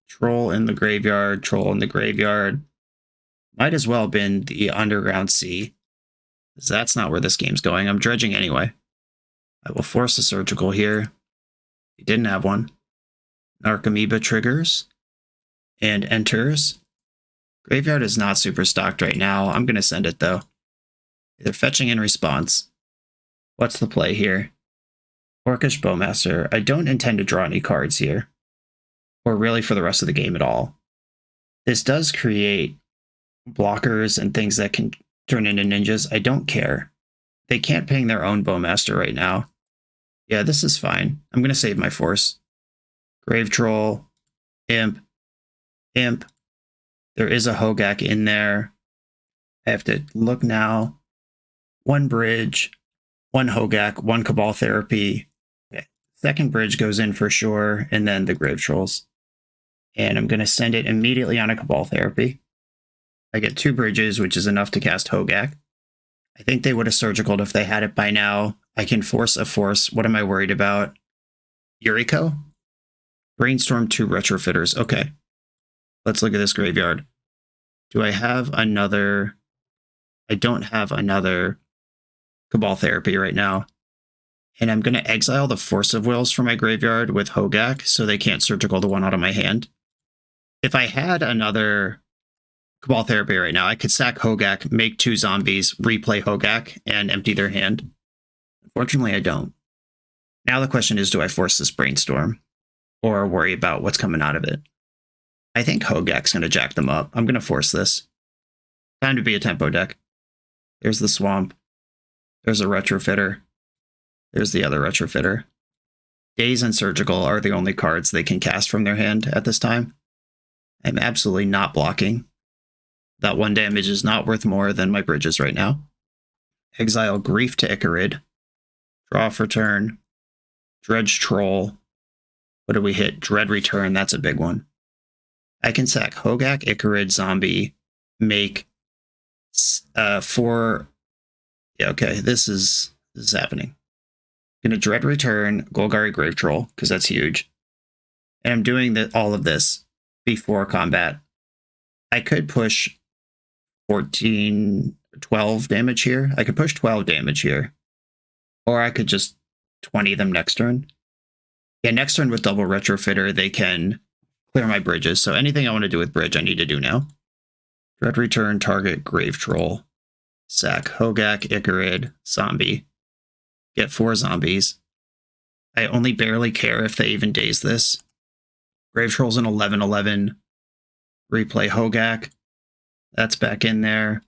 Troll in the graveyard, Troll in the graveyard. Might as well have been the Underground Sea, because that's not where this game's going. I'm dredging anyway. I will force a Surgical here. He didn't have one. Narcomoeba triggers and enters. Graveyard is not super stocked right now. I'm going to send it, though. They're fetching in response. What's the play here? Orcish Bowmaster. I don't intend to draw any cards here, or really for the rest of the game at all. This does create blockers and things that can turn into ninjas. I don't care. They can't ping their own Bowmaster right now. Yeah, this is fine. I'm going to save my force. Grave Troll, Imp, Imp. There is a Hogak in there. I have to look now. 1 Bridge, 1 Hogak, 1 Cabal Therapy. Okay. Second Bridge goes in for sure, and then the Grave Trolls. And I'm going to send it immediately on a Cabal Therapy. I get 2 Bridges, which is enough to cast Hogak. I think they would have Surgicaled if they had it by now. I can force a force. What am I worried about? Yuriko? Brainstorm 2 Retrofitters. Okay. Let's look at this graveyard. Do I have another... I don't have another Cabal Therapy right now. And I'm going to exile the Force of Wills from my graveyard with Hogak so they can't Surgical the one out of my hand. If I had another Cabal Therapy right now. I could sack Hogak, make 2 zombies, replay Hogak, and empty their hand. Unfortunately, I don't. Now the question is, do I force this Brainstorm? Or worry about what's coming out of it? I think Hogak's going to jack them up. I'm going to force this. Time to be a tempo deck. There's the Swamp. There's a Retrofitter. There's the other Retrofitter. Daze and Surgical are the only cards they can cast from their hand at this time. I'm absolutely not blocking. That 1 damage is not worth more than my bridges right now. Exile Grief to Icarid. Draw for turn. Dredge Troll. What do we hit? Dread Return, that's a big one. I can sack Hogak, Icarid, Zombie, make 4... Yeah, okay, this is happening. I'm going to Dread Return, Golgari Grave Troll, because that's huge. And I'm doing all of this before combat. I could push 14, 12 damage here. I could push 12 damage here. Or I could just 20 them next turn. Yeah, next turn with double Retrofitter, they can clear my bridges. So anything I want to do with bridge, I need to do now. Dread Return, target Grave Troll. Sack Hogak, Icarid, Zombie. Get 4 zombies. I only barely care if they even daze this. Grave Troll's an 11/11. Replay Hogak. That's back in there.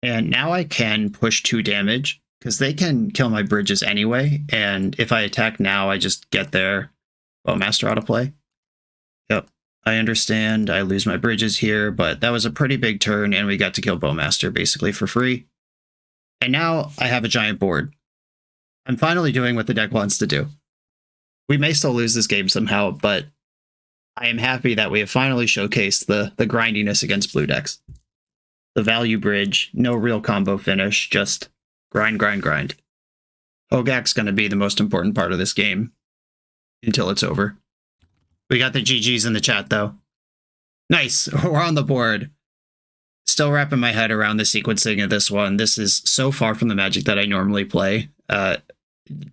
And now I can push 2 damage, because they can kill my bridges anyway, and if I attack now, I just get their Bowmaster out of play. Yep, I understand I lose my bridges here, but that was a pretty big turn, and we got to kill Bowmaster basically for free. And now I have a giant board. I'm finally doing what the deck wants to do. We may still lose this game somehow, but I am happy that we have finally showcased the grindiness against blue decks. The value bridge, no real combo finish, just grind, grind, grind. Hogak's going to be the most important part of this game until it's over. We got the GGs in the chat, though. Nice, we're on the board. Still wrapping my head around the sequencing of this one. This is so far from the Magic that I normally play.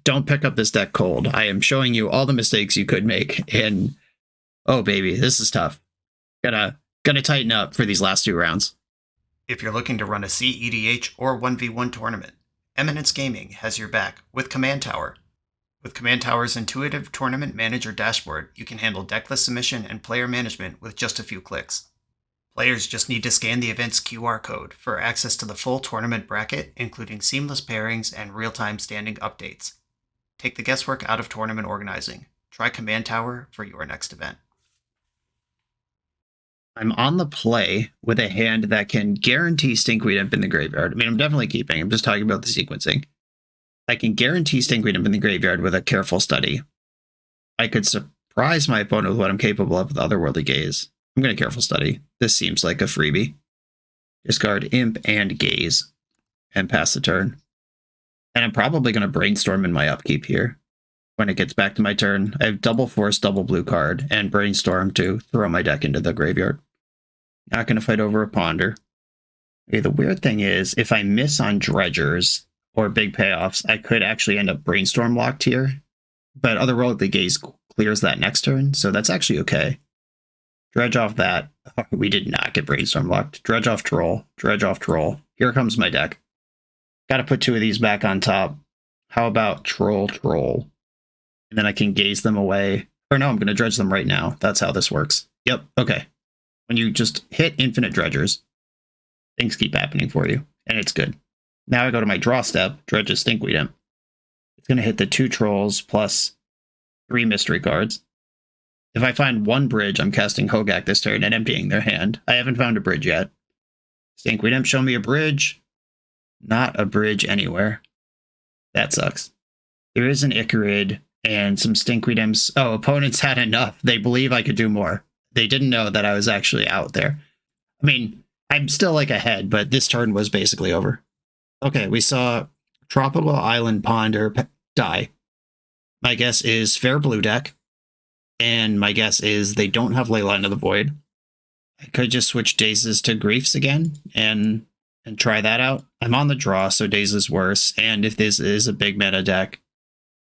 Don't pick up this deck cold. I am showing you all the mistakes you could make, and oh baby, this is tough. Gonna tighten up for these last 2 rounds. If you're looking to run a CEDH or 1v1 tournament, Eminence Gaming has your back with Command Tower. With Command Tower's intuitive tournament manager dashboard, you can handle decklist submission and player management with just a few clicks. Players just need to scan the event's QR code for access to the full tournament bracket, including seamless pairings and real-time standing updates. Take the guesswork out of tournament organizing. Try Command Tower for your next event. I'm on the play with a hand that can guarantee Stinkweed Imp in the graveyard. I mean, I'm definitely keeping. I'm just talking about the sequencing. I can guarantee Stinkweed Imp in the graveyard with a careful study. I could surprise my opponent with what I'm capable of with Otherworldly Gaze. I'm going to careful study. This seems like a freebie. Discard Imp and Gaze and pass the turn. And I'm probably going to Brainstorm in my upkeep here. When it gets back to my turn, I have double Force, double blue card, and Brainstorm to throw my deck into the graveyard. Not going to fight over a Ponder. Okay, the weird thing is, if I miss on Dredgers or big payoffs, I could actually end up Brainstorm locked here. But Otherworldly Gaze clears that next turn, so that's actually okay. Dredge off that. Oh, we did not get Brainstorm locked. Dredge off Troll. Dredge off Troll. Here comes my deck. Got to put 2 of these back on top. How about Troll, Troll? And then I can gaze them away. Or no, I'm going to dredge them right now. That's how this works. Yep, okay. When you just hit infinite dredgers, things keep happening for you, and it's good. Now I go to my draw step, dredges Stinkweed Imp. It's going to hit the 2 trolls plus 3 mystery cards. If I find 1 bridge, I'm casting Hogak this turn and emptying their hand. I haven't found a bridge yet. Stinkweed Imp, show me a bridge. Not a bridge anywhere. That sucks. There is an Icarid and some Stinkweed Imps. Oh, opponents had enough. They believe I could do more. They didn't know that I was actually out there. I mean, I'm still like ahead, but this turn was basically over. Okay, we saw Tropical Island Ponder die. My guess is fair blue deck. And my guess is they don't have Leyline of the Void. I could just switch Dazes to Griefs again and try that out. I'm on the draw, so Daze is worse. And if this is a big meta deck,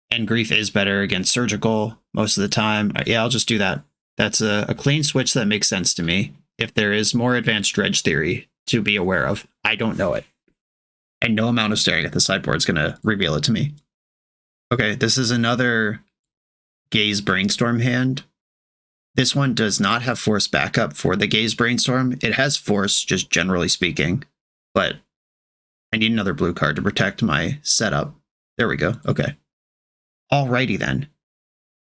and Grief is better against Surgical most of the time, yeah, I'll just do that. That's a clean switch that makes sense to me. if there is more advanced dredge theory to be aware of. I don't know it. And no amount of staring at the sideboard is going to reveal it to me. Okay, this is another Gaze Brainstorm hand. This one does not have force backup for the Gaze Brainstorm. It has force, just generally speaking, but I need another blue card to protect my setup. There we go. Okay. Alrighty then.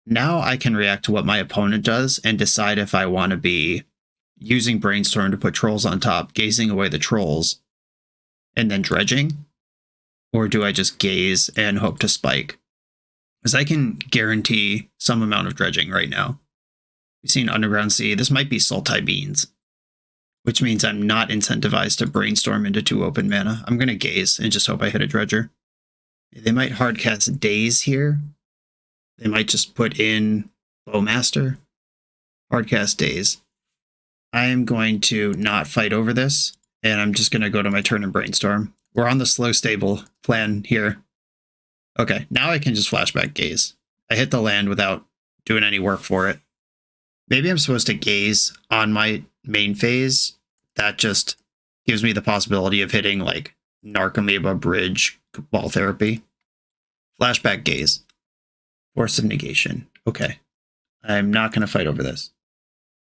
Now I can react to what my opponent does and decide if I want to be using Brainstorm to put trolls on top, gazing away the trolls, and then dredging, or do I just gaze and hope to spike? Because I can guarantee some amount of dredging right now. We've seen Underground Sea. This might be Sultai Beans, which means I'm not incentivized to Brainstorm into 2 open mana. I'm going to gaze and just hope I hit a dredger. They might hardcast Daze here. They might just put in Bowmaster. Hardcast Daze. I am going to not fight over this, and I'm just going to go to my turn and Brainstorm. We're on the slow stable plan here. Okay, now I can just flashback gaze. I hit the land without doing any work for it. Maybe I'm supposed to gaze on my main phase. That just gives me the possibility of hitting like Narcomoeba, Bridge, Ball Therapy. Flashback gaze. Force of negation. Okay. I'm not going to fight over this.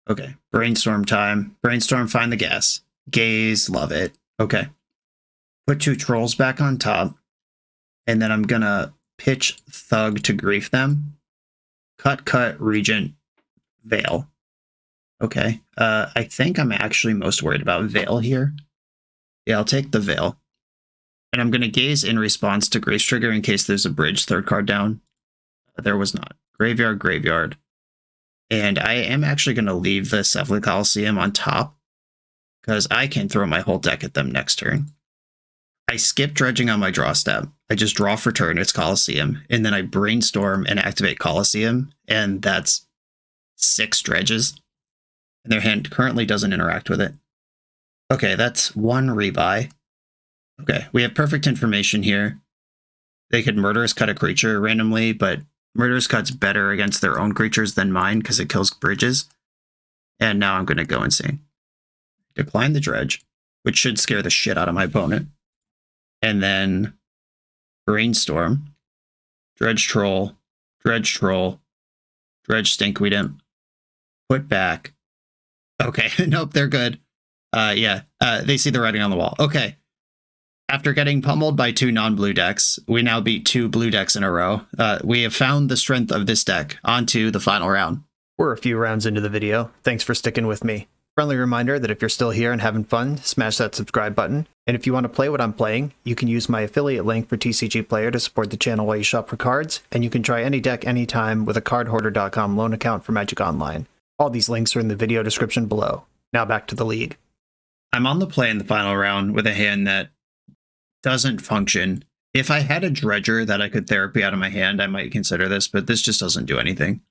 Okay. Brainstorm time. Brainstorm, find the gas. Gaze, love it. Okay. Put 2 trolls back on top. And then I'm going to pitch Thug to grief them. Cut, Regent, Veil. Okay. I think I'm actually most worried about Veil here. Yeah, I'll take the Veil. And I'm going to gaze in response to Grace Trigger in case there's a bridge, 3rd card down. There was not. Graveyard. And I am actually going to leave the Cephalid Coliseum on top because I can throw my whole deck at them next turn. I skip dredging on my draw step. I just draw for turn, it's Coliseum, and then I Brainstorm and activate Coliseum, and that's 6 dredges. And their hand currently doesn't interact with it. Okay, that's 1 rebuy. Okay, we have perfect information here. They could Murderous Cut a creature randomly, but Murderous Cut's better against their own creatures than mine because it kills bridges. And now I'm going to go insane. Decline the Dredge, which should scare the shit out of my opponent. And then Brainstorm, Dredge Troll, Dredge Stinkweed Imp, put back. Okay, nope, they're good. They see the writing on the wall. Okay. After getting pummeled by 2 non-blue decks, we now beat 2 blue decks in a row. We have found the strength of this deck. On to the final round. We're a few rounds into the video. Thanks for sticking with me. Friendly reminder that if you're still here and having fun, smash that subscribe button. And if you want to play what I'm playing, you can use my affiliate link for TCG Player to support the channel while you shop for cards, and you can try any deck anytime with a cardhoarder.com loan account for Magic Online. All these links are in the video description below. Now back to the league. I'm on the play in the final round with a hand that doesn't function. If I had a Dredger that I could therapy out of my hand, I might consider this, but this just doesn't do anything.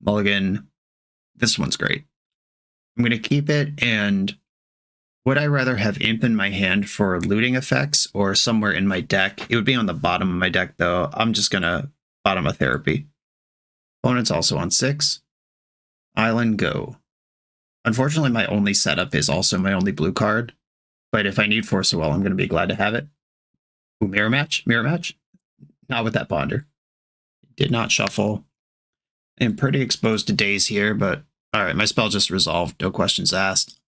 Mulligan, this one's great. I'm going to keep it, and would I rather have Imp in my hand for looting effects or somewhere in my deck? It would be on the bottom of my deck, though. I'm just going to bottom a therapy. Opponent's also on 6. Island, go. Unfortunately, my only setup is also my only blue card, but if I need Force of Will, I'm going to be glad to have it. Ooh, mirror match? Not with that Ponder. Did not shuffle. I'm pretty exposed to Daze here, but all right, my spell just resolved. No questions asked.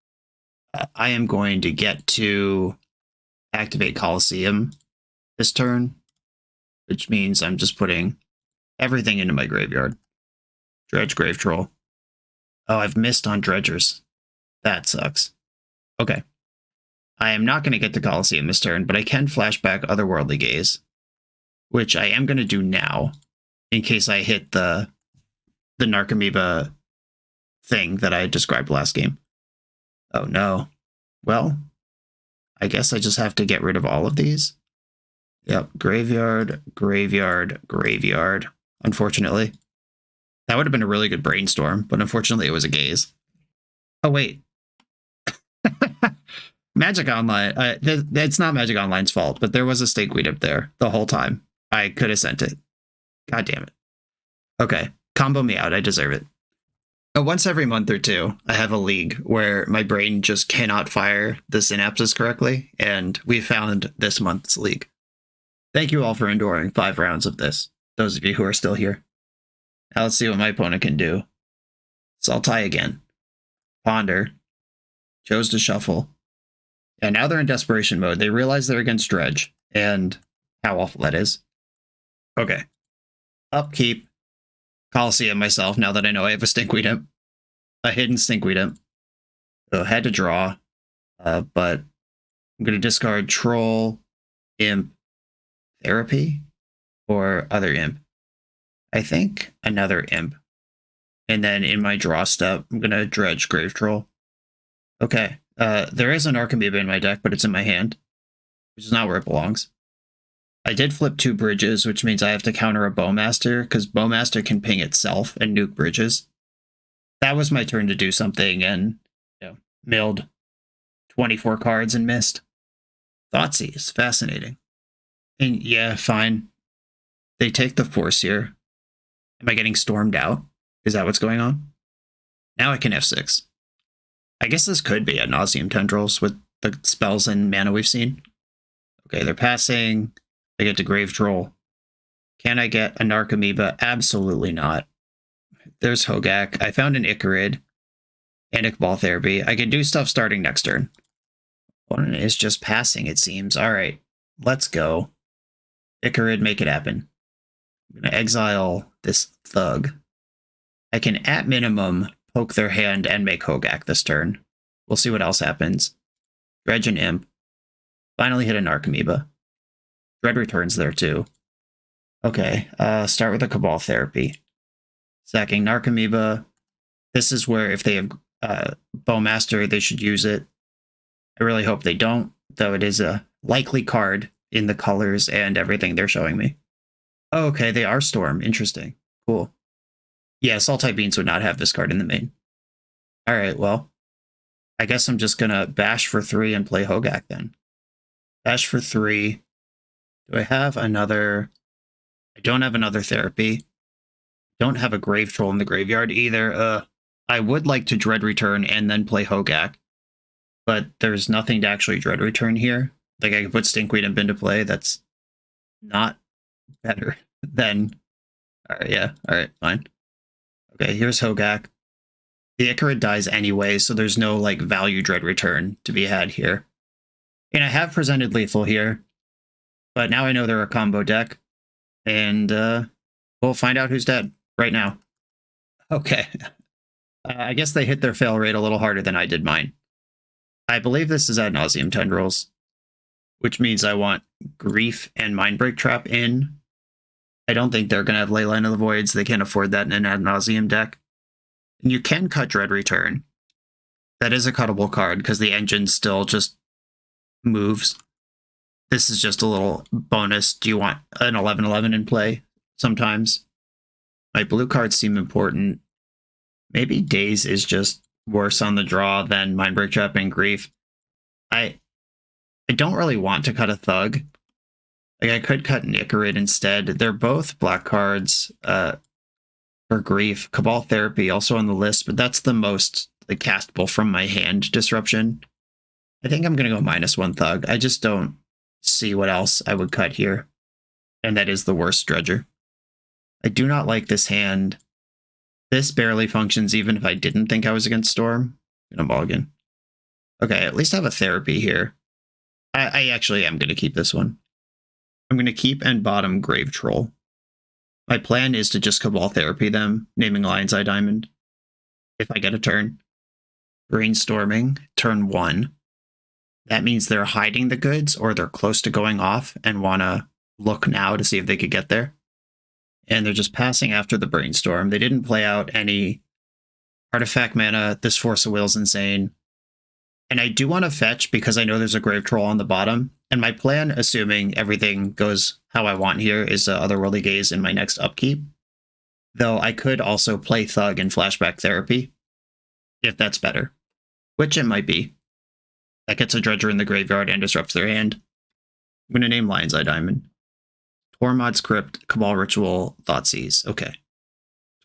I am going to get to activate Coliseum this turn, which means I'm just putting everything into my graveyard. Dredge, Grave Troll. Oh, I've missed on Dredgers. That sucks. Okay. I am not going to get to Coliseum this turn, but I can flashback Otherworldly Gaze, which I am going to do now in case I hit the Narcomoeba thing that I described last game. Oh no. Well, I guess I just have to get rid of all of these. Yep, graveyard, unfortunately. That would have been a really good Brainstorm, but unfortunately it was a Gaze. Oh wait. Magic Online, it's not Magic Online's fault, but there was a Stinkweed up there the whole time. I could have sent it. God damn it. Okay, combo me out, I deserve it. Once every month or two, I have a league where my brain just cannot fire the synapses correctly, and we found this month's league. Thank you all for enduring 5 rounds of this, those of you who are still here. Now let's see what my opponent can do. So I'll tie again. Ponder. Chose to shuffle. And now they're in desperation mode. They realize they're against Dredge, and how awful that is. Okay. Upkeep. Coliseum myself, now that I know I have a Stinkweed Imp. A hidden Stinkweed Imp. So had to draw, but I'm going to discard Troll, Imp, Therapy, or other Imp. I think another Imp. And then in my draw step, I'm going to Dredge Grave Troll. Okay, there is an Archamoeba in my deck, but it's in my hand, which is not where it belongs. I did flip 2 bridges, which means I have to counter a Bowmaster, because Bowmaster can ping itself and nuke bridges. That was my turn to do something, and milled 24 cards and missed. Thoughtseize, fascinating. And yeah, fine. They take the force here. Am I getting stormed out? Is that what's going on? Now I can F6. I guess this could be ad nauseam tendrils with the spells and mana we've seen. Okay, they're passing. I get to Grave Troll. Can I get an Archamoeba? Absolutely not. There's Hogak. I found an Icarid and a Cabal Therapy. I can do stuff starting next turn. Opponent is just passing, it seems. All right, let's go. Icarid, make it happen. I'm going to exile this Thug. I can, at minimum, poke their hand and make Hogak this turn. We'll see what else happens. Dredge and Imp. Finally hit an Archamoeba. Dread returns there too. Okay, start with a Cabal Therapy. Sacking Narcomoeba. This is where if they have Bowmaster, they should use it. I really hope they don't, though it is a likely card in the colors and everything they're showing me. Oh, okay, they are Storm. Interesting. Cool. Yeah, Salt-type Beans would not have this card in the main. Alright, well, I guess I'm just gonna bash for 3 and play Hogak then. Bash for 3. Do I have another? I don't have another Therapy. Don't have a Grave Troll in the graveyard either. I would like to Dread Return and then play Hogak, but there's nothing to actually Dread Return here. Like, I can put Stinkweed Imp into play. That's not better than... Alright, yeah. Alright, fine. Okay, here's Hogak. The Icarid dies anyway, so there's no, like, value Dread Return to be had here. And I have presented Lethal here, but now I know they're a combo deck, and we'll find out who's dead right now. Okay. I guess they hit their fail rate a little harder than I did mine. I believe this is ad nauseam tendrils, which means I want Grief and Mindbreak Trap in. I don't think they're going to have Leyline of the Voids. They can't afford that in an ad nauseam deck. And you can cut Dread Return. That is a cuttable card because the engine still just moves. This is just a little bonus. Do you want an 11/11 in play sometimes? My blue cards seem important. Maybe Daze is just worse on the draw than Mindbreak Trap and Grief. I don't really want to cut a Thug. Like, I could cut an Icarid instead. They're both black cards for Grief. Cabal Therapy also on the list, but that's the most like, castable from my hand disruption. I think I'm going to go -1 Thug. I just don't see what else I would cut here. And that is the worst Dredger. I do not like this hand. This barely functions even if I didn't think I was against Storm. I'm gonna mulligan. Okay, at least I have a Therapy here. I actually am going to keep this one. I'm going to keep and bottom Grave Troll. My plan is to just Cabal Therapy them, naming Lion's Eye Diamond, if I get a turn. Brainstorming, turn 1. That means they're hiding the goods or they're close to going off and want to look now to see if they could get there. And they're just passing after the Brainstorm. They didn't play out any artifact mana. This Force of Will is insane. And I do want to fetch because I know there's a Grave Troll on the bottom. And my plan, assuming everything goes how I want here, is Otherworldly Gaze in my next upkeep. Though I could also play Thug and Flashback Therapy, if that's better. Which it might be. That gets a Dredger in the graveyard and disrupts their hand. I'm going to name Lion's Eye Diamond. Tormod's Crypt, Cabal Ritual, Thoughtseize. Okay.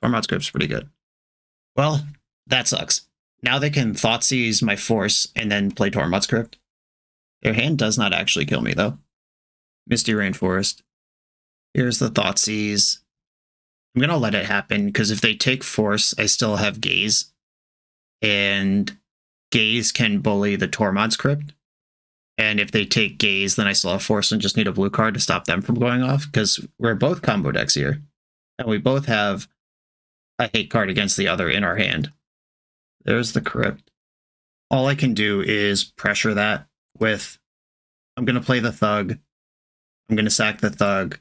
Tormod's Crypt's pretty good. Well, That sucks. Now they can Thoughtseize my Force and then play Tormod's Crypt. Their hand does not actually kill me, though. Misty Rainforest. Here's the Thoughtseize. I'm going to let it happen, because if they take Force, I still have Gaze. And Gaze can bully the Tormod's Crypt. And if they take Gaze, then I still have Force and just need a blue card to stop them from going off, because we're both combo decks here. And we both have a hate card against the other in our hand. There's the Crypt. All I can do is pressure that with, I'm going to play the Thug. I'm going to sack the Thug.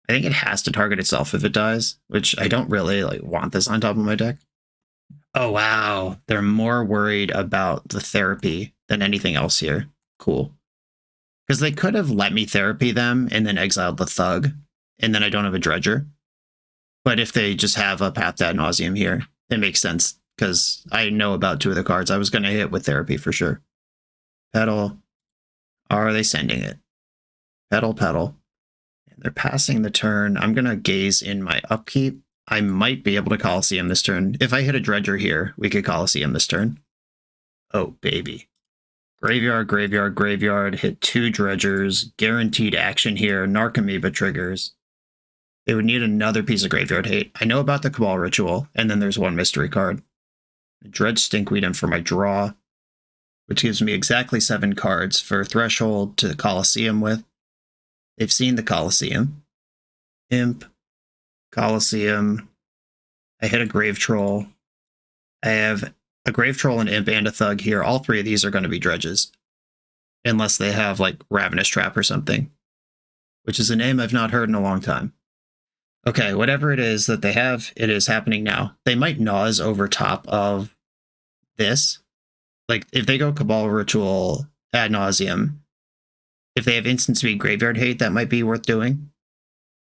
I think it has to target itself if it dies, which I don't really want this on top of my deck. Oh, wow. They're more worried about the therapy than anything else here. Cool. Because they could have let me therapy them and then exiled the Thug, and then I don't have a Dredger. But if they just have a Path to Ad Nauseam here, it makes sense, because I know about 2 of the cards I was going to hit with therapy for sure. Pedal. Are they sending it? Pedal, pedal. And they're passing the turn. I'm going to Gaze in my upkeep. I might be able to Colosseum this turn. If I hit a Dredger here, we could Colosseum this turn. Oh, baby. Graveyard, graveyard, graveyard. Hit 2 Dredgers. Guaranteed action here. Narcomoeba triggers. They would need another piece of graveyard hate. I know about the Cabal Ritual, and then there's 1 mystery card. Dredge Stinkweed in for my draw, which gives me exactly 7 cards for Threshold to Colosseum with. They've seen the Colosseum. Imp. Colosseum. I hit a Grave Troll. I have a Grave Troll, an Imp, and a Thug here. All 3 of these are going to be Dredges. Unless they have, Ravenous Trap or something. Which is a name I've not heard in a long time. Okay, whatever it is that they have, it is happening now. They might Nause over top of this. If they go Cabal Ritual Ad Nauseam, if they have Instant Speed Graveyard Hate, that might be worth doing.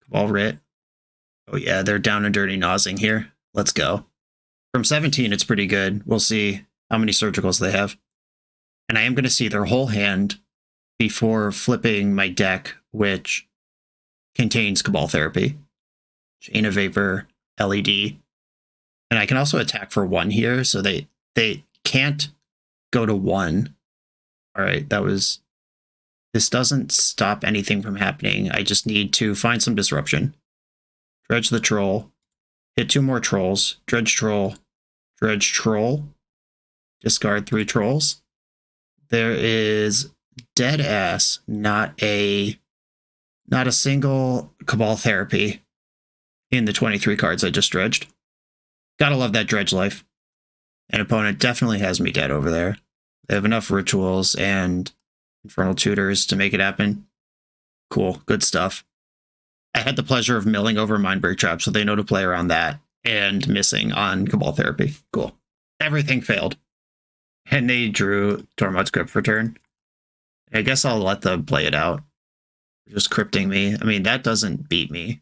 Cabal Writ. Oh yeah, they're down and dirty Nausing here. Let's go. From 17, it's pretty good. We'll see how many Surgicals they have. And I am going to see their whole hand before flipping my deck, which contains Cabal Therapy. Chain of Vapor, LED. And I can also attack for 1 here, so they can't go to 1. All right, this doesn't stop anything from happening. I just need to find some disruption. Dredge the Troll. Hit 2 more Trolls. Dredge Troll. Dredge Troll. Discard 3 Trolls. There is dead ass not a single Cabal Therapy in the 23 cards I just dredged. Gotta love that Dredge life. An opponent definitely has me dead over there. They have enough Rituals and Infernal Tutors to make it happen. Cool, good stuff. I had the pleasure of milling over Mindbreak Trap, so they know to play around that, and missing on Cabal Therapy. Cool. Everything failed. And they drew Tormod's Crypt for turn. I guess I'll let them play it out. Just crypting me. I mean, that doesn't beat me.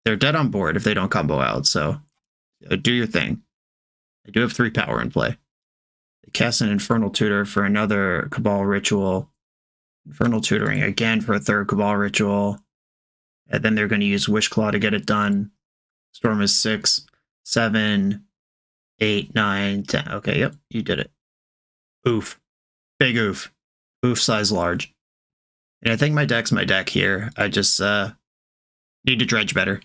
They're dead on board if they don't combo out, so do your thing. I do have 3 power in play. They cast an Infernal Tutor for another Cabal Ritual. Infernal Tutoring again for a 3rd Cabal Ritual. And then they're going to use Wishclaw to get it done. Storm is 6, 7, 8, 9, 10. Okay, yep, you did it. Oof. Big oof. Oof size large. And I think my deck's my deck here. I just need to dredge better.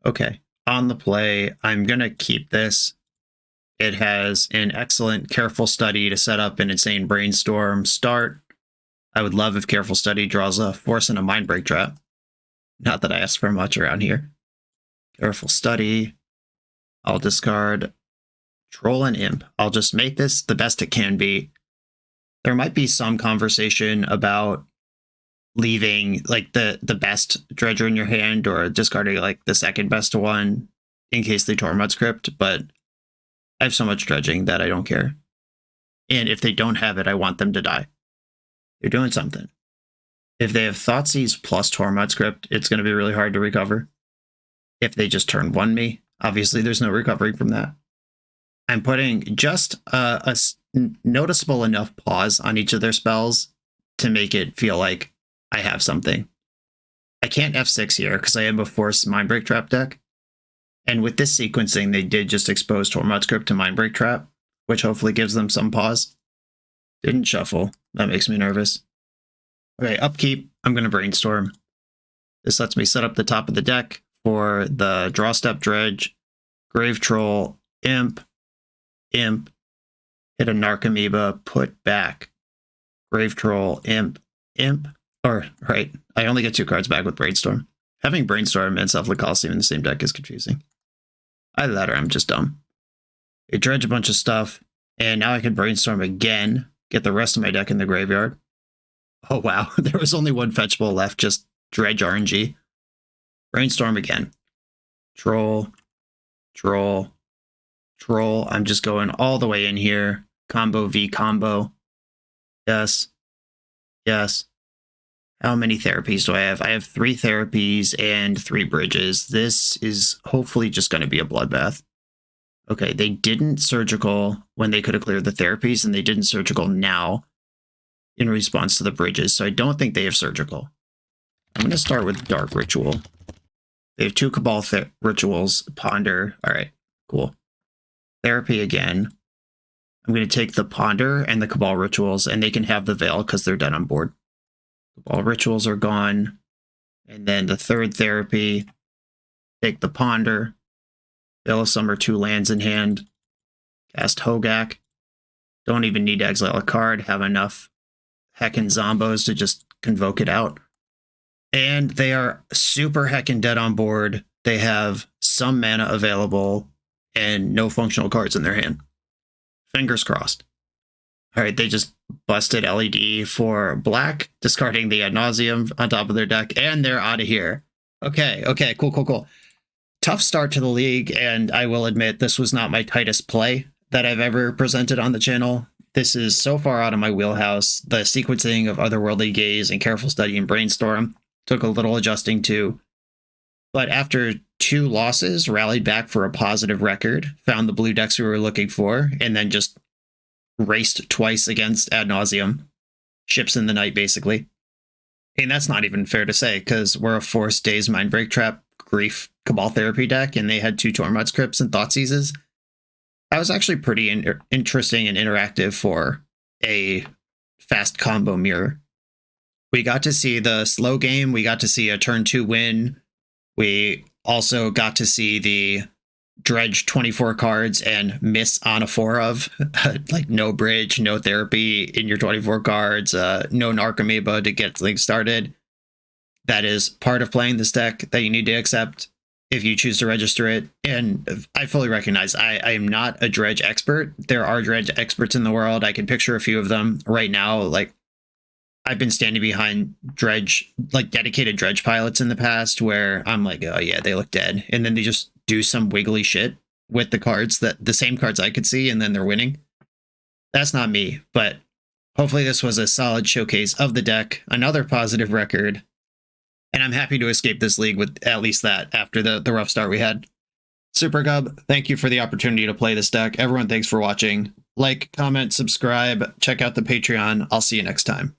Okay, on the play, I'm going to keep this. It has an excellent Careful Study to set up an insane Brainstorm start. I would love if Careful Study draws a Force and a Mindbreak Trap. Not that I ask for much around here. Careful Study. I'll discard Troll and Imp. I'll just make this the best it can be. There might be some conversation about leaving the best Dredger in your hand or discarding the second best one in case they Tormod's Crypt, but I have so much dredging that I don't care. And if they don't have it, I want them to die. They're doing something. If they have Thoughtseize plus Tormod's Crypt, it's going to be really hard to recover. If they just turn 1 me, obviously there's no recovering from that. I'm putting just a noticeable enough pause on each of their spells to make it feel like I have something. I can't F6 here because I have a Force Mindbreak Trap deck. And with this sequencing, they did just expose Tormod's Crypt to Mindbreak Trap, which hopefully gives them some pause. Didn't shuffle. That makes me nervous. Okay, upkeep. I'm going to Brainstorm. This lets me set up the top of the deck for the draw step Dredge, Grave Troll, Imp, hit a Narcomoeba, put back, Grave Troll, Imp. Or, right, I only get 2 cards back with Brainstorm. Having Brainstorm and Selfless Coliseum in the same deck is confusing. Either that or I'm just dumb. I dredge a bunch of stuff, and now I can Brainstorm again, get the rest of my deck in the graveyard. Oh wow, there was only 1 fetchable left, just Dredge RNG. Brainstorm again. Troll. I'm just going all the way in here. Combo v combo. Yes. How many therapies do I have? I have 3 therapies and 3 bridges. This is hopefully just going to be a bloodbath. Okay, they didn't surgical when they could have cleared the therapies, and they didn't surgical now in response to the bridges, so I don't think they have surgical. I'm going to start with Dark Ritual. They have 2 Cabal rituals. Ponder. All right, cool. Therapy again. I'm going to take the Ponder and the Cabal rituals, and they can have the Veil because they're dead on board. All rituals are gone. And then the 3rd therapy, take the Ponder, Veil of Summer 2 lands in hand, cast Hogak. Don't even need to exile a card, have enough heckin' zombos to just convoke it out. And they are super heckin' dead on board. They have some mana available and no functional cards in their hand. Fingers crossed. All right, they just busted LED for black, discarding the Ad Nauseam on top of their deck, and they're out of here. Okay, cool. Tough start to the league, and I will admit this was not my tightest play that I've ever presented on the channel. This is so far out of my wheelhouse. The sequencing of Otherworldly Gaze and Careful Study and Brainstorm took a little adjusting to. But after 2 losses, rallied back for a positive record, found the blue decks we were looking for, and then just raced twice against Ad Nauseam. Ships in the night, basically. And that's not even fair to say, because we're a Force Daze Mindbreak Trap Grief Cabal Therapy deck, and they had 2 Tormod's Crypts and Thoughtseizes. That was actually pretty interesting and interactive for a fast combo mirror. We got to see the slow game. We got to see a turn 2 win. We also got to see the Dredge 24 cards and miss on a 4 of. Like no bridge, no therapy in your 24 cards, no Narcomoeba to get things started. That is part of playing this deck that you need to accept if you choose to register it. And I fully recognize I am not a Dredge expert. There are Dredge experts in the world. I can picture a few of them right now. Like, I've been standing behind Dredge, like dedicated Dredge pilots in the past where I'm like, oh yeah, they look dead. And then they just do some wiggly shit with the cards, that the same cards I could see, and then they're winning. That's not me, but hopefully this was a solid showcase of the deck, another positive record. And I'm happy to escape this league with at least that after the rough start we had. Super Gub, thank you for the opportunity to play this deck. Everyone, thanks for watching. Like, comment, subscribe, check out the Patreon. I'll see you next time.